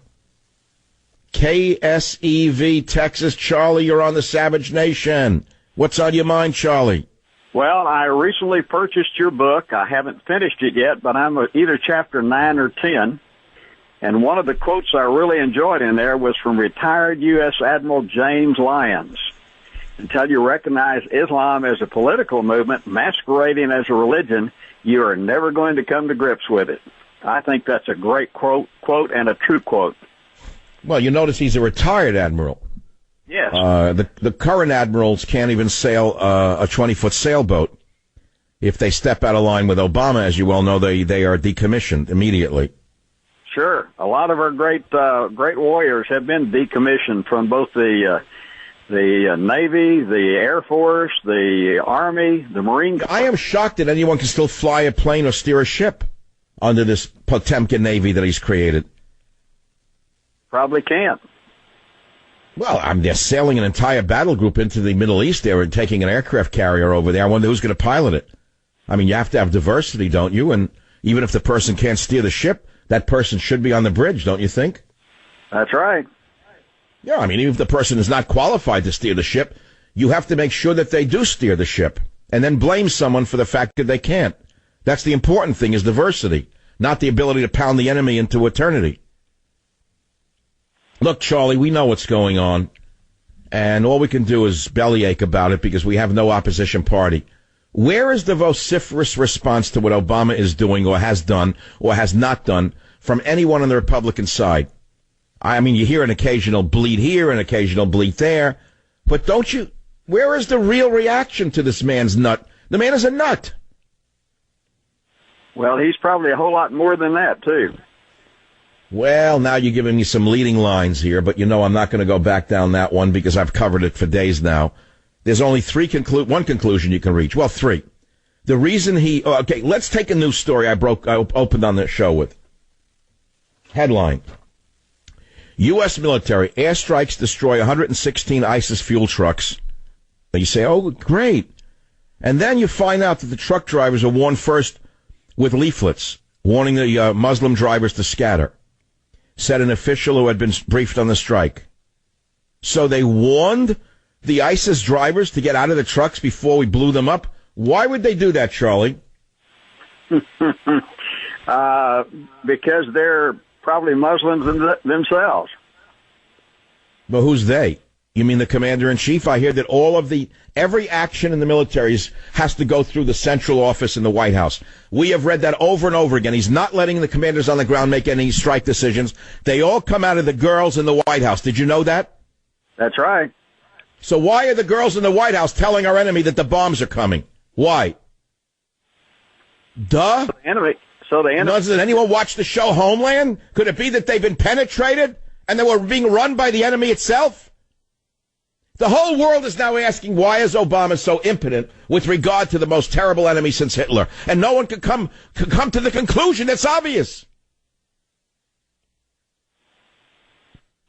Speaker 4: KSEV, Texas. Charlie, you're on the Savage Nation. What's on your mind, Charlie?
Speaker 16: Well, I recently purchased your book. I haven't finished it yet, but I'm either chapter 9 or 10. And one of the quotes I really enjoyed in there was from retired U.S. Admiral James Lyons. Until you recognize Islam as a political movement masquerading as a religion, you are never going to come to grips with it. I think that's a great quote and a true quote.
Speaker 4: Well, you notice he's a retired admiral.
Speaker 16: Yes.
Speaker 4: The current admirals can't even sail a 20-foot sailboat. If they step out of line with Obama, as you well know, they are decommissioned immediately.
Speaker 16: Sure. A lot of our great warriors have been decommissioned from both the Navy, the Air Force, the Army, the Marine Corps.
Speaker 4: I am shocked that anyone can still fly a plane or steer a ship under this Potemkin Navy that he's created.
Speaker 16: Probably can't.
Speaker 4: Well, they're sailing an entire battle group into the Middle East there and taking an aircraft carrier over there. I wonder who's going to pilot it. I mean, you have to have diversity, don't you? And even if the person can't steer the ship, that person should be on the bridge, don't you think?
Speaker 16: That's right.
Speaker 4: Yeah, I mean, even if the person is not qualified to steer the ship, you have to make sure that they do steer the ship and then blame someone for the fact that they can't. That's the important thing, is diversity, not the ability to pound the enemy into eternity. Look, Charlie, we know what's going on, and all we can do is bellyache about it because we have no opposition party. Where is the vociferous response to what Obama is doing or has done or has not done from anyone on the Republican side? I mean, you hear an occasional bleat here, an occasional bleat there, but where is the real reaction to this man's nut? The man is a nut.
Speaker 16: Well, he's probably a whole lot more than that, too.
Speaker 4: Well, now you're giving me some leading lines here, but you know I'm not going to go back down that one because I've covered it for days now. There's only one conclusion you can reach. Well, three. The reason okay, let's take a news story I opened on the show with. Headline. U.S. military airstrikes destroy 116 ISIS fuel trucks. You say, oh, great. And then you find out that the truck drivers are warned first with leaflets, warning the Muslim drivers to scatter, said an official who had been briefed on the strike. So they warned the ISIS drivers to get out of the trucks before we blew them up? Why would they do that, Charlie?
Speaker 16: Because they're probably Muslims themselves.
Speaker 4: But who's they? You mean the commander-in-chief? I hear that every action in the military has to go through the central office in the White House. We have read that over and over again. He's not letting the commanders on the ground make any strike decisions. They all come out of the girls in the White House. Did you know that?
Speaker 16: That's right.
Speaker 4: So why are the girls in the White House telling our enemy that the bombs are coming? Why? Duh.
Speaker 16: So the enemy.
Speaker 4: Does anyone watch the show Homeland? Could it be that they've been penetrated and they were being run by the enemy itself? The whole world is now asking, why is Obama so impotent with regard to the most terrible enemy since Hitler? And no one could come to the conclusion that's obvious.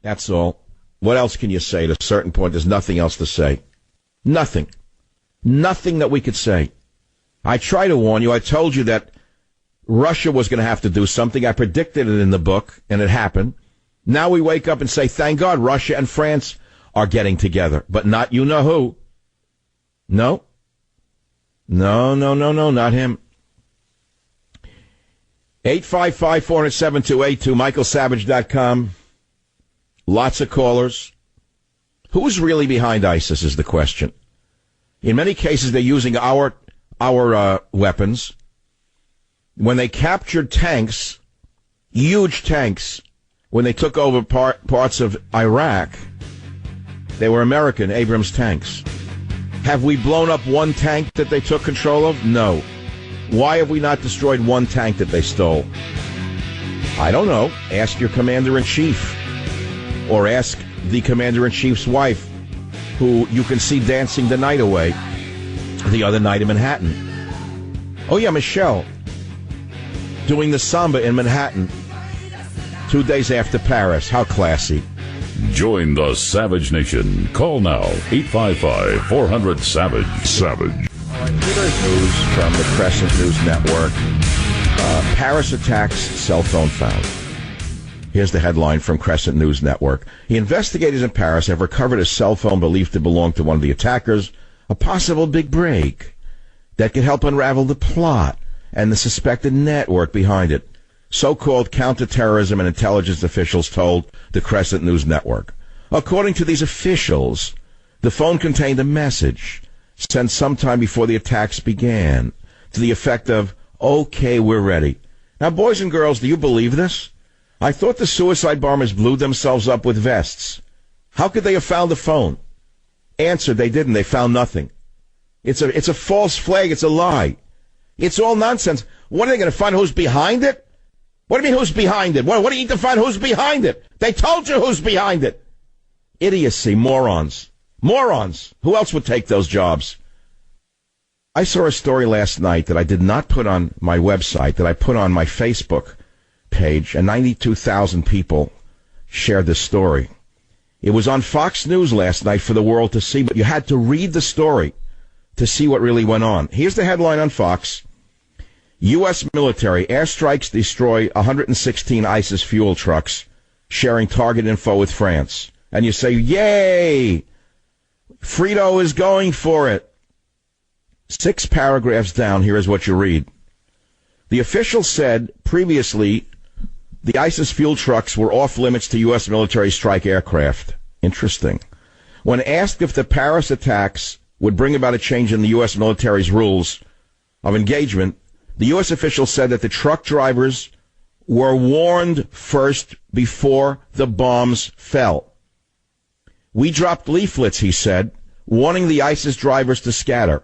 Speaker 4: That's all. What else can you say? At a certain point, there's nothing else to say. Nothing. Nothing that we could say. I try to warn you. I told you that Russia was going to have to do something. I predicted it in the book, and it happened. Now we wake up and say, thank God Russia and France are getting together, but not you-know-who. No, not him. 855-400-7282, michaelsavage.com. Lots of callers. Who's really behind ISIS is the question. In many cases, they're using our weapons. When they captured tanks, huge tanks, when they took over parts of Iraq, they were American Abrams tanks. Have we blown up one tank that they took control of? No. Why have we not destroyed one tank that they stole? I don't know. Ask your commander-in-chief. Or ask the commander-in-chief's wife, who you can see dancing the night away the other night in Manhattan. Oh, yeah, Michelle. Doing the samba in Manhattan 2 days after Paris. How classy.
Speaker 1: Join the Savage Nation. Call now, 855-400-SAVAGE. Savage.
Speaker 4: All right, here's news from the Crescent News Network. Paris attacks cell phone found. Here's the headline from Crescent News Network. The investigators in Paris have recovered a cell phone believed to belong to one of the attackers, a possible big break that could help unravel the plot and the suspected network behind it. So-called counterterrorism and intelligence officials told the Crescent News Network. According to these officials, the phone contained a message sent sometime before the attacks began to the effect of, "Okay, we're ready." Now, boys and girls, do you believe this? I thought the suicide bombers blew themselves up with vests. How could they have found the phone? Answer, they didn't. They found nothing. It's a false flag. It's a lie. It's all nonsense. What are they going to find? Who's behind it? What do you mean, who's behind it? What do you need to find who's behind it? They told you who's behind it. Idiocy, morons. Morons. Who else would take those jobs? I saw a story last night that I did not put on my website, that I put on my Facebook page, and 92,000 people shared this story. It was on Fox News last night for the world to see, but you had to read the story to see what really went on. Here's the headline on Fox. U.S. military airstrikes destroy 116 ISIS fuel trucks, sharing target info with France. And you say, yay! Frito is going for it. 6 paragraphs down, here is what you read. The official said previously the ISIS fuel trucks were off limits to U.S. military strike aircraft. Interesting. When asked if the Paris attacks would bring about a change in the U.S. military's rules of engagement, the U.S. official said that the truck drivers were warned first before the bombs fell. We dropped leaflets, he said, warning the ISIS drivers to scatter.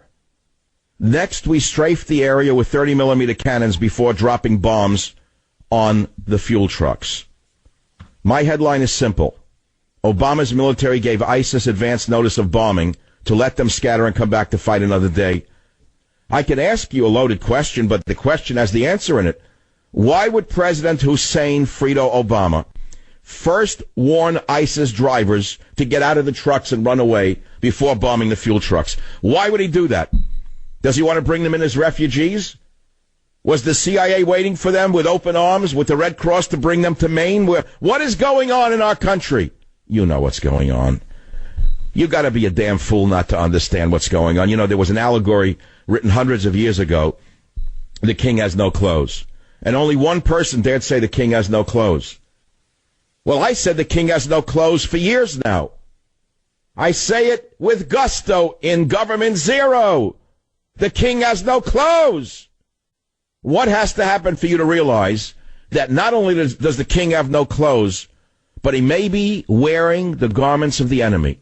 Speaker 4: Next, we strafed the area with 30-millimeter cannons before dropping bombs on the fuel trucks. My headline is simple. Obama's military gave ISIS advance notice of bombing to let them scatter and come back to fight another day. I can ask you a loaded question, but the question has the answer in it. Why would President Hussein Frito Obama first warn ISIS drivers to get out of the trucks and run away before bombing the fuel trucks? Why would he do that? Does he want to bring them in as refugees? Was the CIA waiting for them with open arms, with the Red Cross to bring them to Maine? What is going on in our country? You know what's going on. You got to be a damn fool not to understand what's going on. You know, there was an allegory written hundreds of years ago, the king has no clothes. And only one person dared say the king has no clothes. Well, I said the king has no clothes for years now. I say it with gusto in Government Zero. The king has no clothes. What has to happen for you to realize that not only does the king have no clothes, but he may be wearing the garments of the enemy.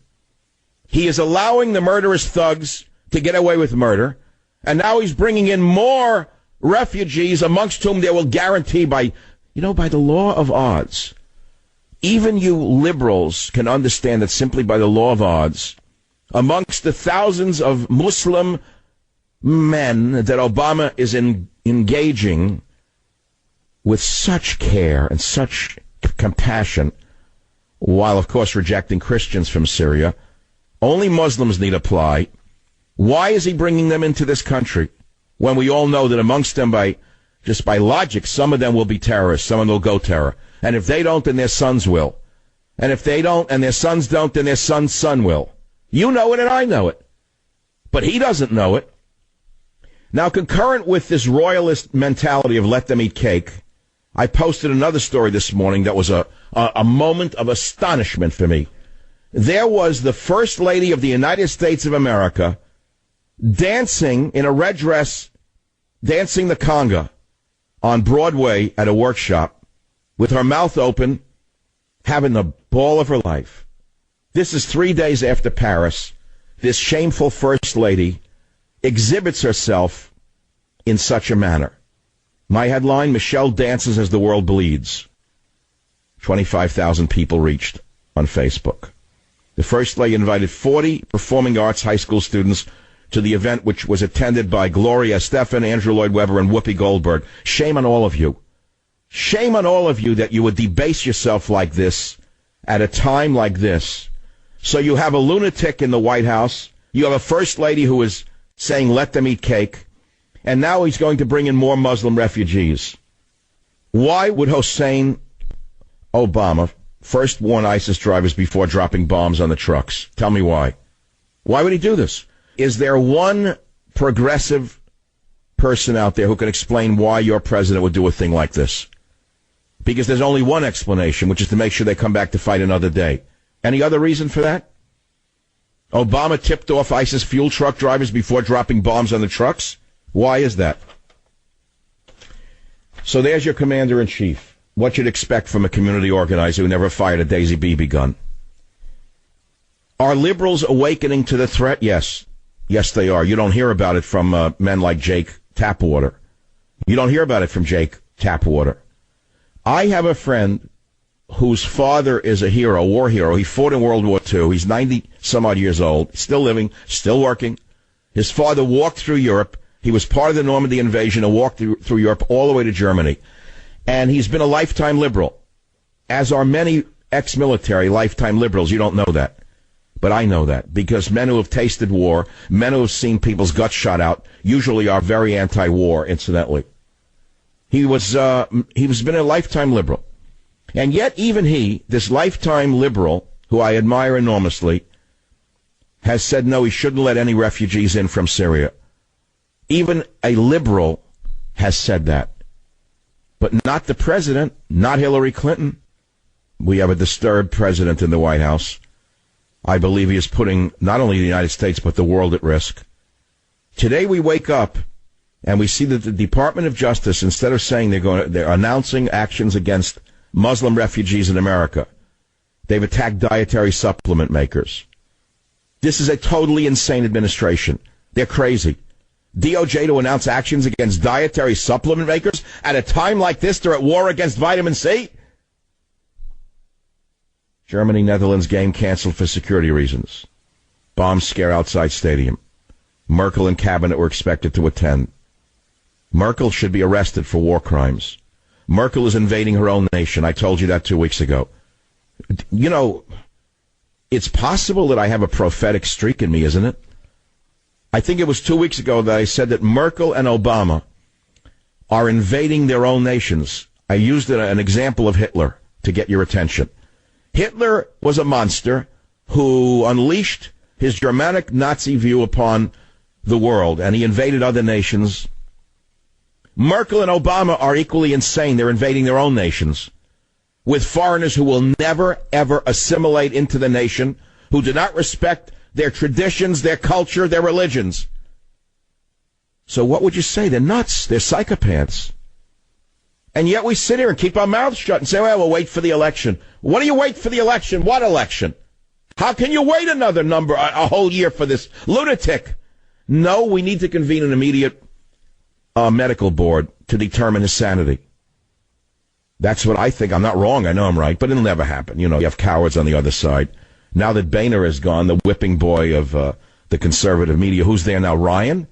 Speaker 4: He is allowing the murderous thugs to get away with murder, and now he's bringing in more refugees, amongst whom there will guarantee by the law of odds. Even you liberals can understand that simply by the law of odds, amongst the thousands of Muslim men that Obama is engaging with such care and such compassion, while of course rejecting Christians from Syria, only Muslims need apply. Why is he bringing them into this country when we all know that amongst them, by logic, some of them will be terrorists, some of them will go terror. And if they don't, then their sons will. And if they don't, and their sons don't, then their son's son will. You know it and I know it. But he doesn't know it. Now, concurrent with this royalist mentality of let them eat cake, I posted another story this morning that was a moment of astonishment for me. There was the First Lady of the United States of America dancing in a red dress, dancing the conga on Broadway at a workshop with her mouth open, having the ball of her life. This is 3 days after Paris. This shameful First Lady exhibits herself in such a manner. My headline, Michelle dances as the world bleeds. 25,000 people reached on Facebook. The First Lady invited 40 performing arts high school students to the event, which was attended by Gloria Estefan, Andrew Lloyd Webber, and Whoopi Goldberg. Shame on all of you. Shame on all of you that you would debase yourself like this at a time like this. So you have a lunatic in the White House. You have a First Lady who is saying let them eat cake. And now he's going to bring in more Muslim refugees. Why would Hussein Obama first warn ISIS drivers before dropping bombs on the trucks? Tell me why. Why would he do this? Is there one progressive person out there who can explain why your president would do a thing like this? Because there's only one explanation, which is to make sure they come back to fight another day. Any other reason for that? Obama tipped off ISIS fuel truck drivers before dropping bombs on the trucks? Why is that? So there's your commander-in-chief. What you'd expect from a community organizer who never fired a Daisy BB gun. Are liberals awakening to the threat? Yes. Yes, they are. You don't hear about it from men like Jake Tapwater. You don't hear about it from Jake Tapwater. I have a friend whose father is a hero, war hero. He fought in World War II. He's 90-some-odd years old, still living, still working. His father walked through Europe. He was part of the Normandy invasion and walked through Europe all the way to Germany. And he's been a lifetime liberal, as are many ex-military lifetime liberals. You don't know that. But I know that, because men who have tasted war, men who have seen people's guts shot out, usually are very anti-war, incidentally. He was been a lifetime liberal. And yet even he, this lifetime liberal, who I admire enormously, has said no, he shouldn't let any refugees in from Syria. Even a liberal has said that. But not the president, not Hillary Clinton. We have a disturbed president in the White House. I believe he is putting not only the United States but the world at risk. Today we wake up and we see that the Department of Justice, instead of saying they're announcing actions against Muslim refugees in America, they've attacked dietary supplement makers. This is a totally insane administration. They're crazy. DOJ to announce actions against dietary supplement makers at a time like this. They're at war against vitamin C. Germany, Netherlands game canceled for security reasons. Bomb scare outside stadium. Merkel and cabinet were expected to attend. Merkel should be arrested for war crimes. Merkel is invading her own nation. I told you that 2 weeks ago. You know, it's possible that I have a prophetic streak in me, isn't it? I think it was 2 weeks ago that I said that Merkel and Obama are invading their own nations. I used an example of Hitler to get your attention. Hitler was a monster who unleashed his Germanic Nazi view upon the world, and he invaded other nations. Merkel and Obama are equally insane. They're invading their own nations with foreigners who will never, ever assimilate into the nation, who do not respect their traditions, their culture, their religions. So what would you say? They're nuts. They're psychopaths. And yet we sit here and keep our mouths shut and say, well, we'll wait for the election. What do you wait for the election? What election? How can you wait a whole year for this lunatic? No, we need to convene an immediate medical board to determine his sanity. That's what I think. I'm not wrong. I know I'm right, but it'll never happen. You know, you have cowards on the other side. Now that Boehner is gone, the whipping boy of the conservative media, who's there now? Ryan?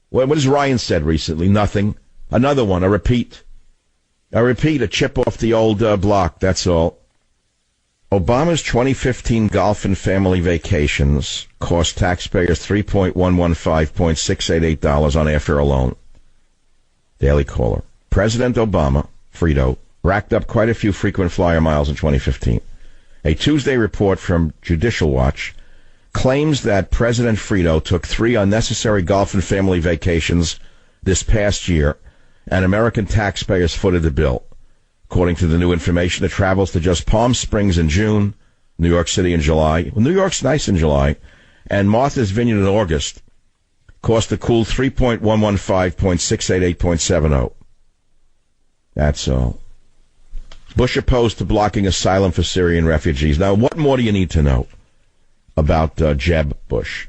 Speaker 4: What has Ryan said recently? Nothing. Another one, a repeat. A chip off the old block, that's all. Obama's 2015 golf and family vacations cost taxpayers $3.115.688 on airfare alone. Daily Caller. President Obama, Frito, racked up quite a few frequent flyer miles in 2015. A Tuesday report from Judicial Watch claims that President Frito took 3 unnecessary golf and family vacations this past year, and American taxpayers footed the bill. according to the new information. It travels to just Palm Springs in June, New York City in July. Well, New York's nice in July. And Martha's Vineyard in August. Cost a cool $3.115.688.70. That's all. Bush opposed to blocking asylum for Syrian refugees. Now, what more do you need to know about Jeb Bush?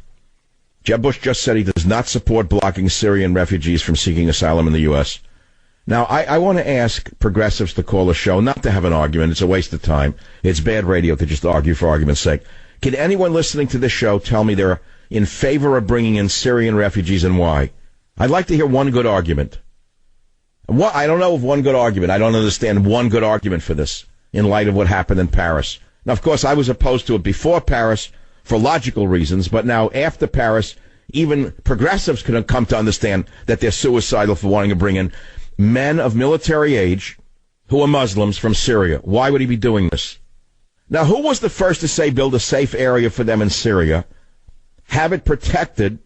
Speaker 4: Jeb Bush just said he does not support blocking Syrian refugees from seeking asylum in the U.S. Now, I want to ask progressives to call a show, not to have an argument. It's a waste of time. It's bad radio to just argue for argument's sake. Can anyone listening to this show tell me they're in favor of bringing in Syrian refugees and why? I'd like to hear one good argument. I don't know of one good argument. I don't understand one good argument for this in light of what happened in Paris. Now, of course, I was opposed to it before Paris for logical reasons, but now after Paris, even progressives could come to understand that they're suicidal for wanting to bring in men of military age who are Muslims from Syria. Why would he be doing this? Now, who was the first to say build a safe area for them in Syria, have it protected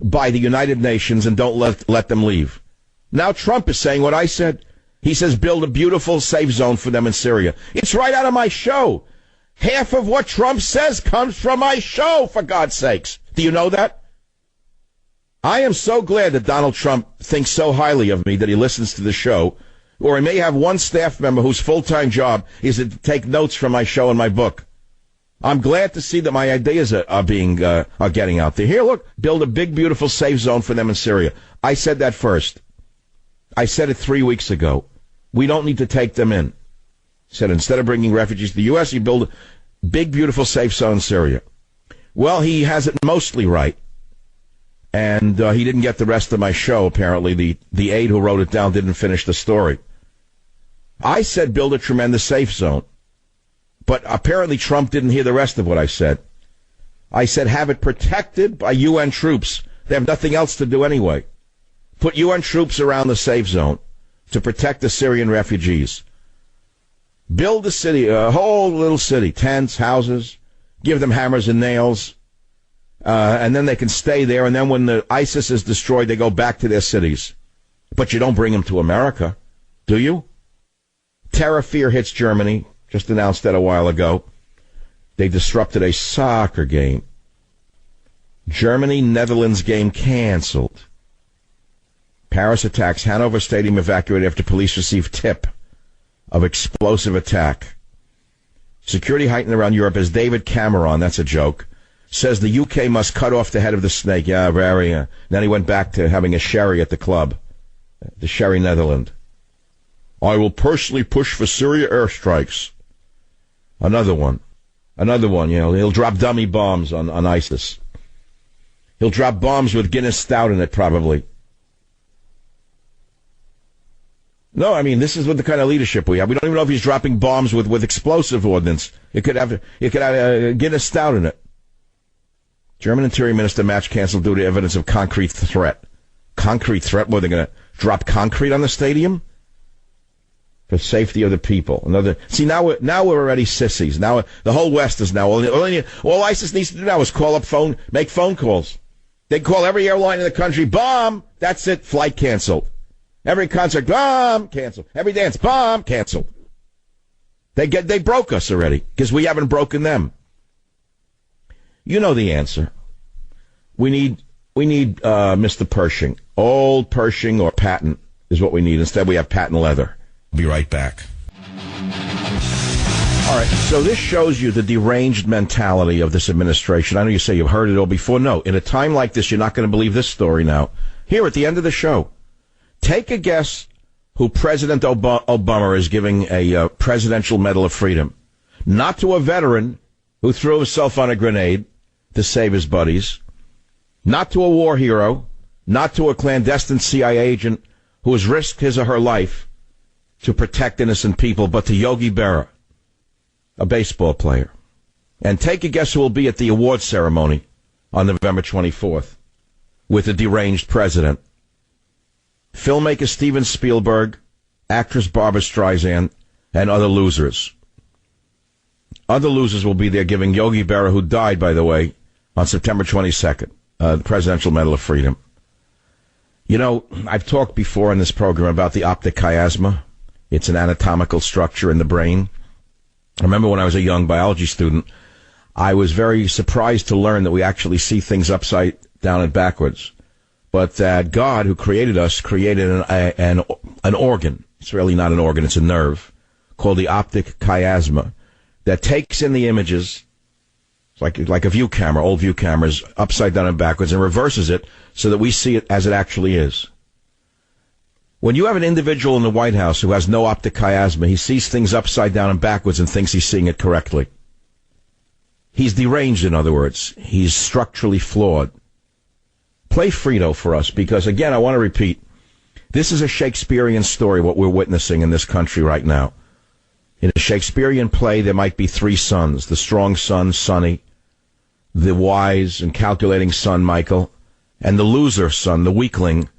Speaker 4: by the United Nations, and don't let them leave? Now Trump is saying what I said. He says build a beautiful safe zone for them in Syria. It's right out of my show. Half of what Trump says comes from my show, for God's sakes. Do you know that? I am so glad that Donald Trump thinks so highly of me that he listens to the show, or he may have one staff member whose full-time job is to take notes from my show and my book. I'm glad to see that my ideas are getting out there. Here, look, build a big, beautiful safe zone for them in Syria. I said that first. I said it 3 weeks ago. We don't need to take them in. I said instead of bringing refugees to the U.S., you build a big, beautiful safe zone in Syria. Well, he has it mostly right. And he didn't get the rest of my show, apparently. The aide who wrote it down didn't finish the story. I said build a tremendous safe zone. But apparently Trump didn't hear the rest of what I said. I said have it protected by UN troops. They have nothing else to do anyway. Put UN troops around the safe zone to protect the Syrian refugees. Build a city, a whole little city, tents, houses, give them hammers and nails, and then they can stay there, and then when the ISIS is destroyed, they go back to their cities. But you don't bring them to America, do you? Terror fear hits Germany. Just announced that a while ago. They disrupted a soccer game. Germany-Netherlands game canceled. Paris attacks. Hanover Stadium evacuated after police received tip of explosive attack. Security heightened around Europe as David Cameron, that's a joke, says the UK must cut off the head of the snake. Yeah, very. Then he went back to having a sherry at the club, the Sherry Netherland. I will personally push for Syria airstrikes. Another one, he'll drop dummy bombs on ISIS. He'll drop bombs with Guinness Stout in it, probably. No, I mean, this is what the kind of leadership we have. We don't even know if he's dropping bombs with explosive ordnance. It could have Guinness Stout in it. German Interior Minister match canceled due to evidence of concrete threat. Concrete threat? What, they're going to drop concrete on the stadium? For safety of the people. See, now we're already sissies. Now the whole West is now all ISIS needs to do now is make phone calls. They call every airline in the country, bomb. That's it. Flight canceled. Every concert, bomb, canceled. Every dance, bomb, canceled. They broke us already because we haven't broken them. You know the answer. We need Mr. Pershing. Old Pershing or patent is what we need. Instead, we have patent leather. Be right back. All right, so this shows you the deranged mentality of this administration. I know you say you've heard it all before. No, in a time like this, you're not going to believe this story now. Here at the end of the show, take a guess who President Obama is giving a Presidential Medal of Freedom. Not to a veteran who threw himself on a grenade to save his buddies. Not to a war hero. Not to a clandestine CIA agent who has risked his or her life to protect innocent people, but to Yogi Berra, a baseball player. And take a guess who will be at the award ceremony on November 24th with the deranged president. Filmmaker Steven Spielberg, actress Barbra Streisand, and other losers. Other losers will be there giving Yogi Berra, who died, by the way, on September 22nd, the Presidential Medal of Freedom. You know, I've talked before in this program about the optic chiasma. It's an anatomical structure in the brain. I remember when I was a young biology student, I was very surprised to learn that we actually see things upside down and backwards. But that God, who created us, created an organ. It's really not an organ, it's a nerve, called the optic chiasma, that takes in the images, like a view camera, old view cameras, upside down and backwards, and reverses it so that we see it as it actually is. When you have an individual in the White House who has no optic chiasma, he sees things upside down and backwards and thinks he's seeing it correctly. He's deranged, in other words. He's structurally flawed. Play Frito for us, because, again, I want to repeat, this is a Shakespearean story, what we're witnessing in this country right now. In a Shakespearean play, there might be three sons. The strong son, Sonny, the wise and calculating son, Michael, and the loser son, the weakling,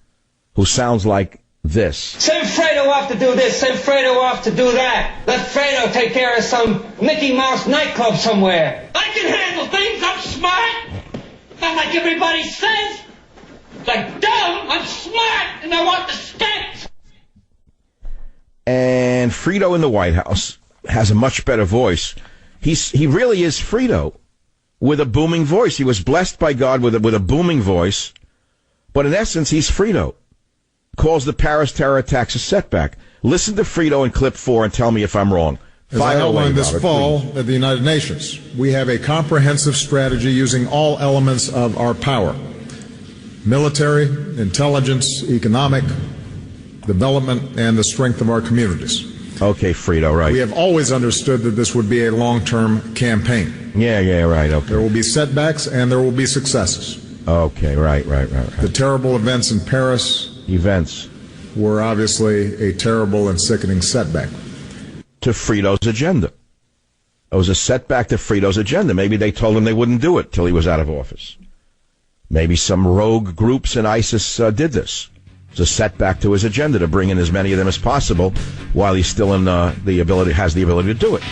Speaker 4: who sounds like this.
Speaker 3: Send Fredo off to do this, send Fredo off to do that. Let Fredo take care of some Mickey Mouse nightclub somewhere. I can handle things, I'm smart. Not like everybody says. Like dumb, I'm smart, and I want the stakes.
Speaker 4: And Frito in the White House has a much better voice. He really is Frito with a booming voice. He was blessed by God with a booming voice, but in essence, he's Frito. Calls the Paris terror attacks a setback. Listen to Frito in clip 4 and tell me if I'm wrong.
Speaker 2: As I outlined this fall at the United Nations, we have a comprehensive strategy using all elements of our power: military, intelligence, economic, development, and the strength of our communities.
Speaker 4: Okay, Frito, right.
Speaker 2: We have always understood that this would be a long-term campaign.
Speaker 4: Yeah, right, okay.
Speaker 2: There will be setbacks and there will be successes.
Speaker 4: Okay, right.
Speaker 2: The terrible events in Paris were obviously a terrible and sickening setback.
Speaker 4: To Frito's agenda. It was a setback to Frito's agenda. Maybe they told him they wouldn't do it till he was out of office. Maybe some rogue groups in ISIS did this. It's a setback to his agenda to bring in as many of them as possible while he's still in has the ability to do it.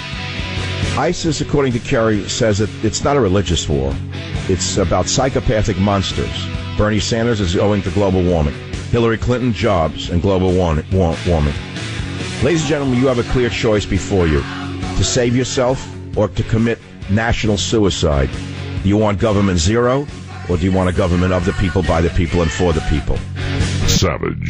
Speaker 4: ISIS, according to Kerry, says that it's not a religious war. It's about psychopathic monsters. Bernie Sanders is owing to global warming. Hillary Clinton, jobs, and global warming. Ladies and gentlemen, you have a clear choice before you: to save yourself or to commit national suicide. Do you want government zero, or do you want a government of the people, by the people, and for the people?
Speaker 1: Savage.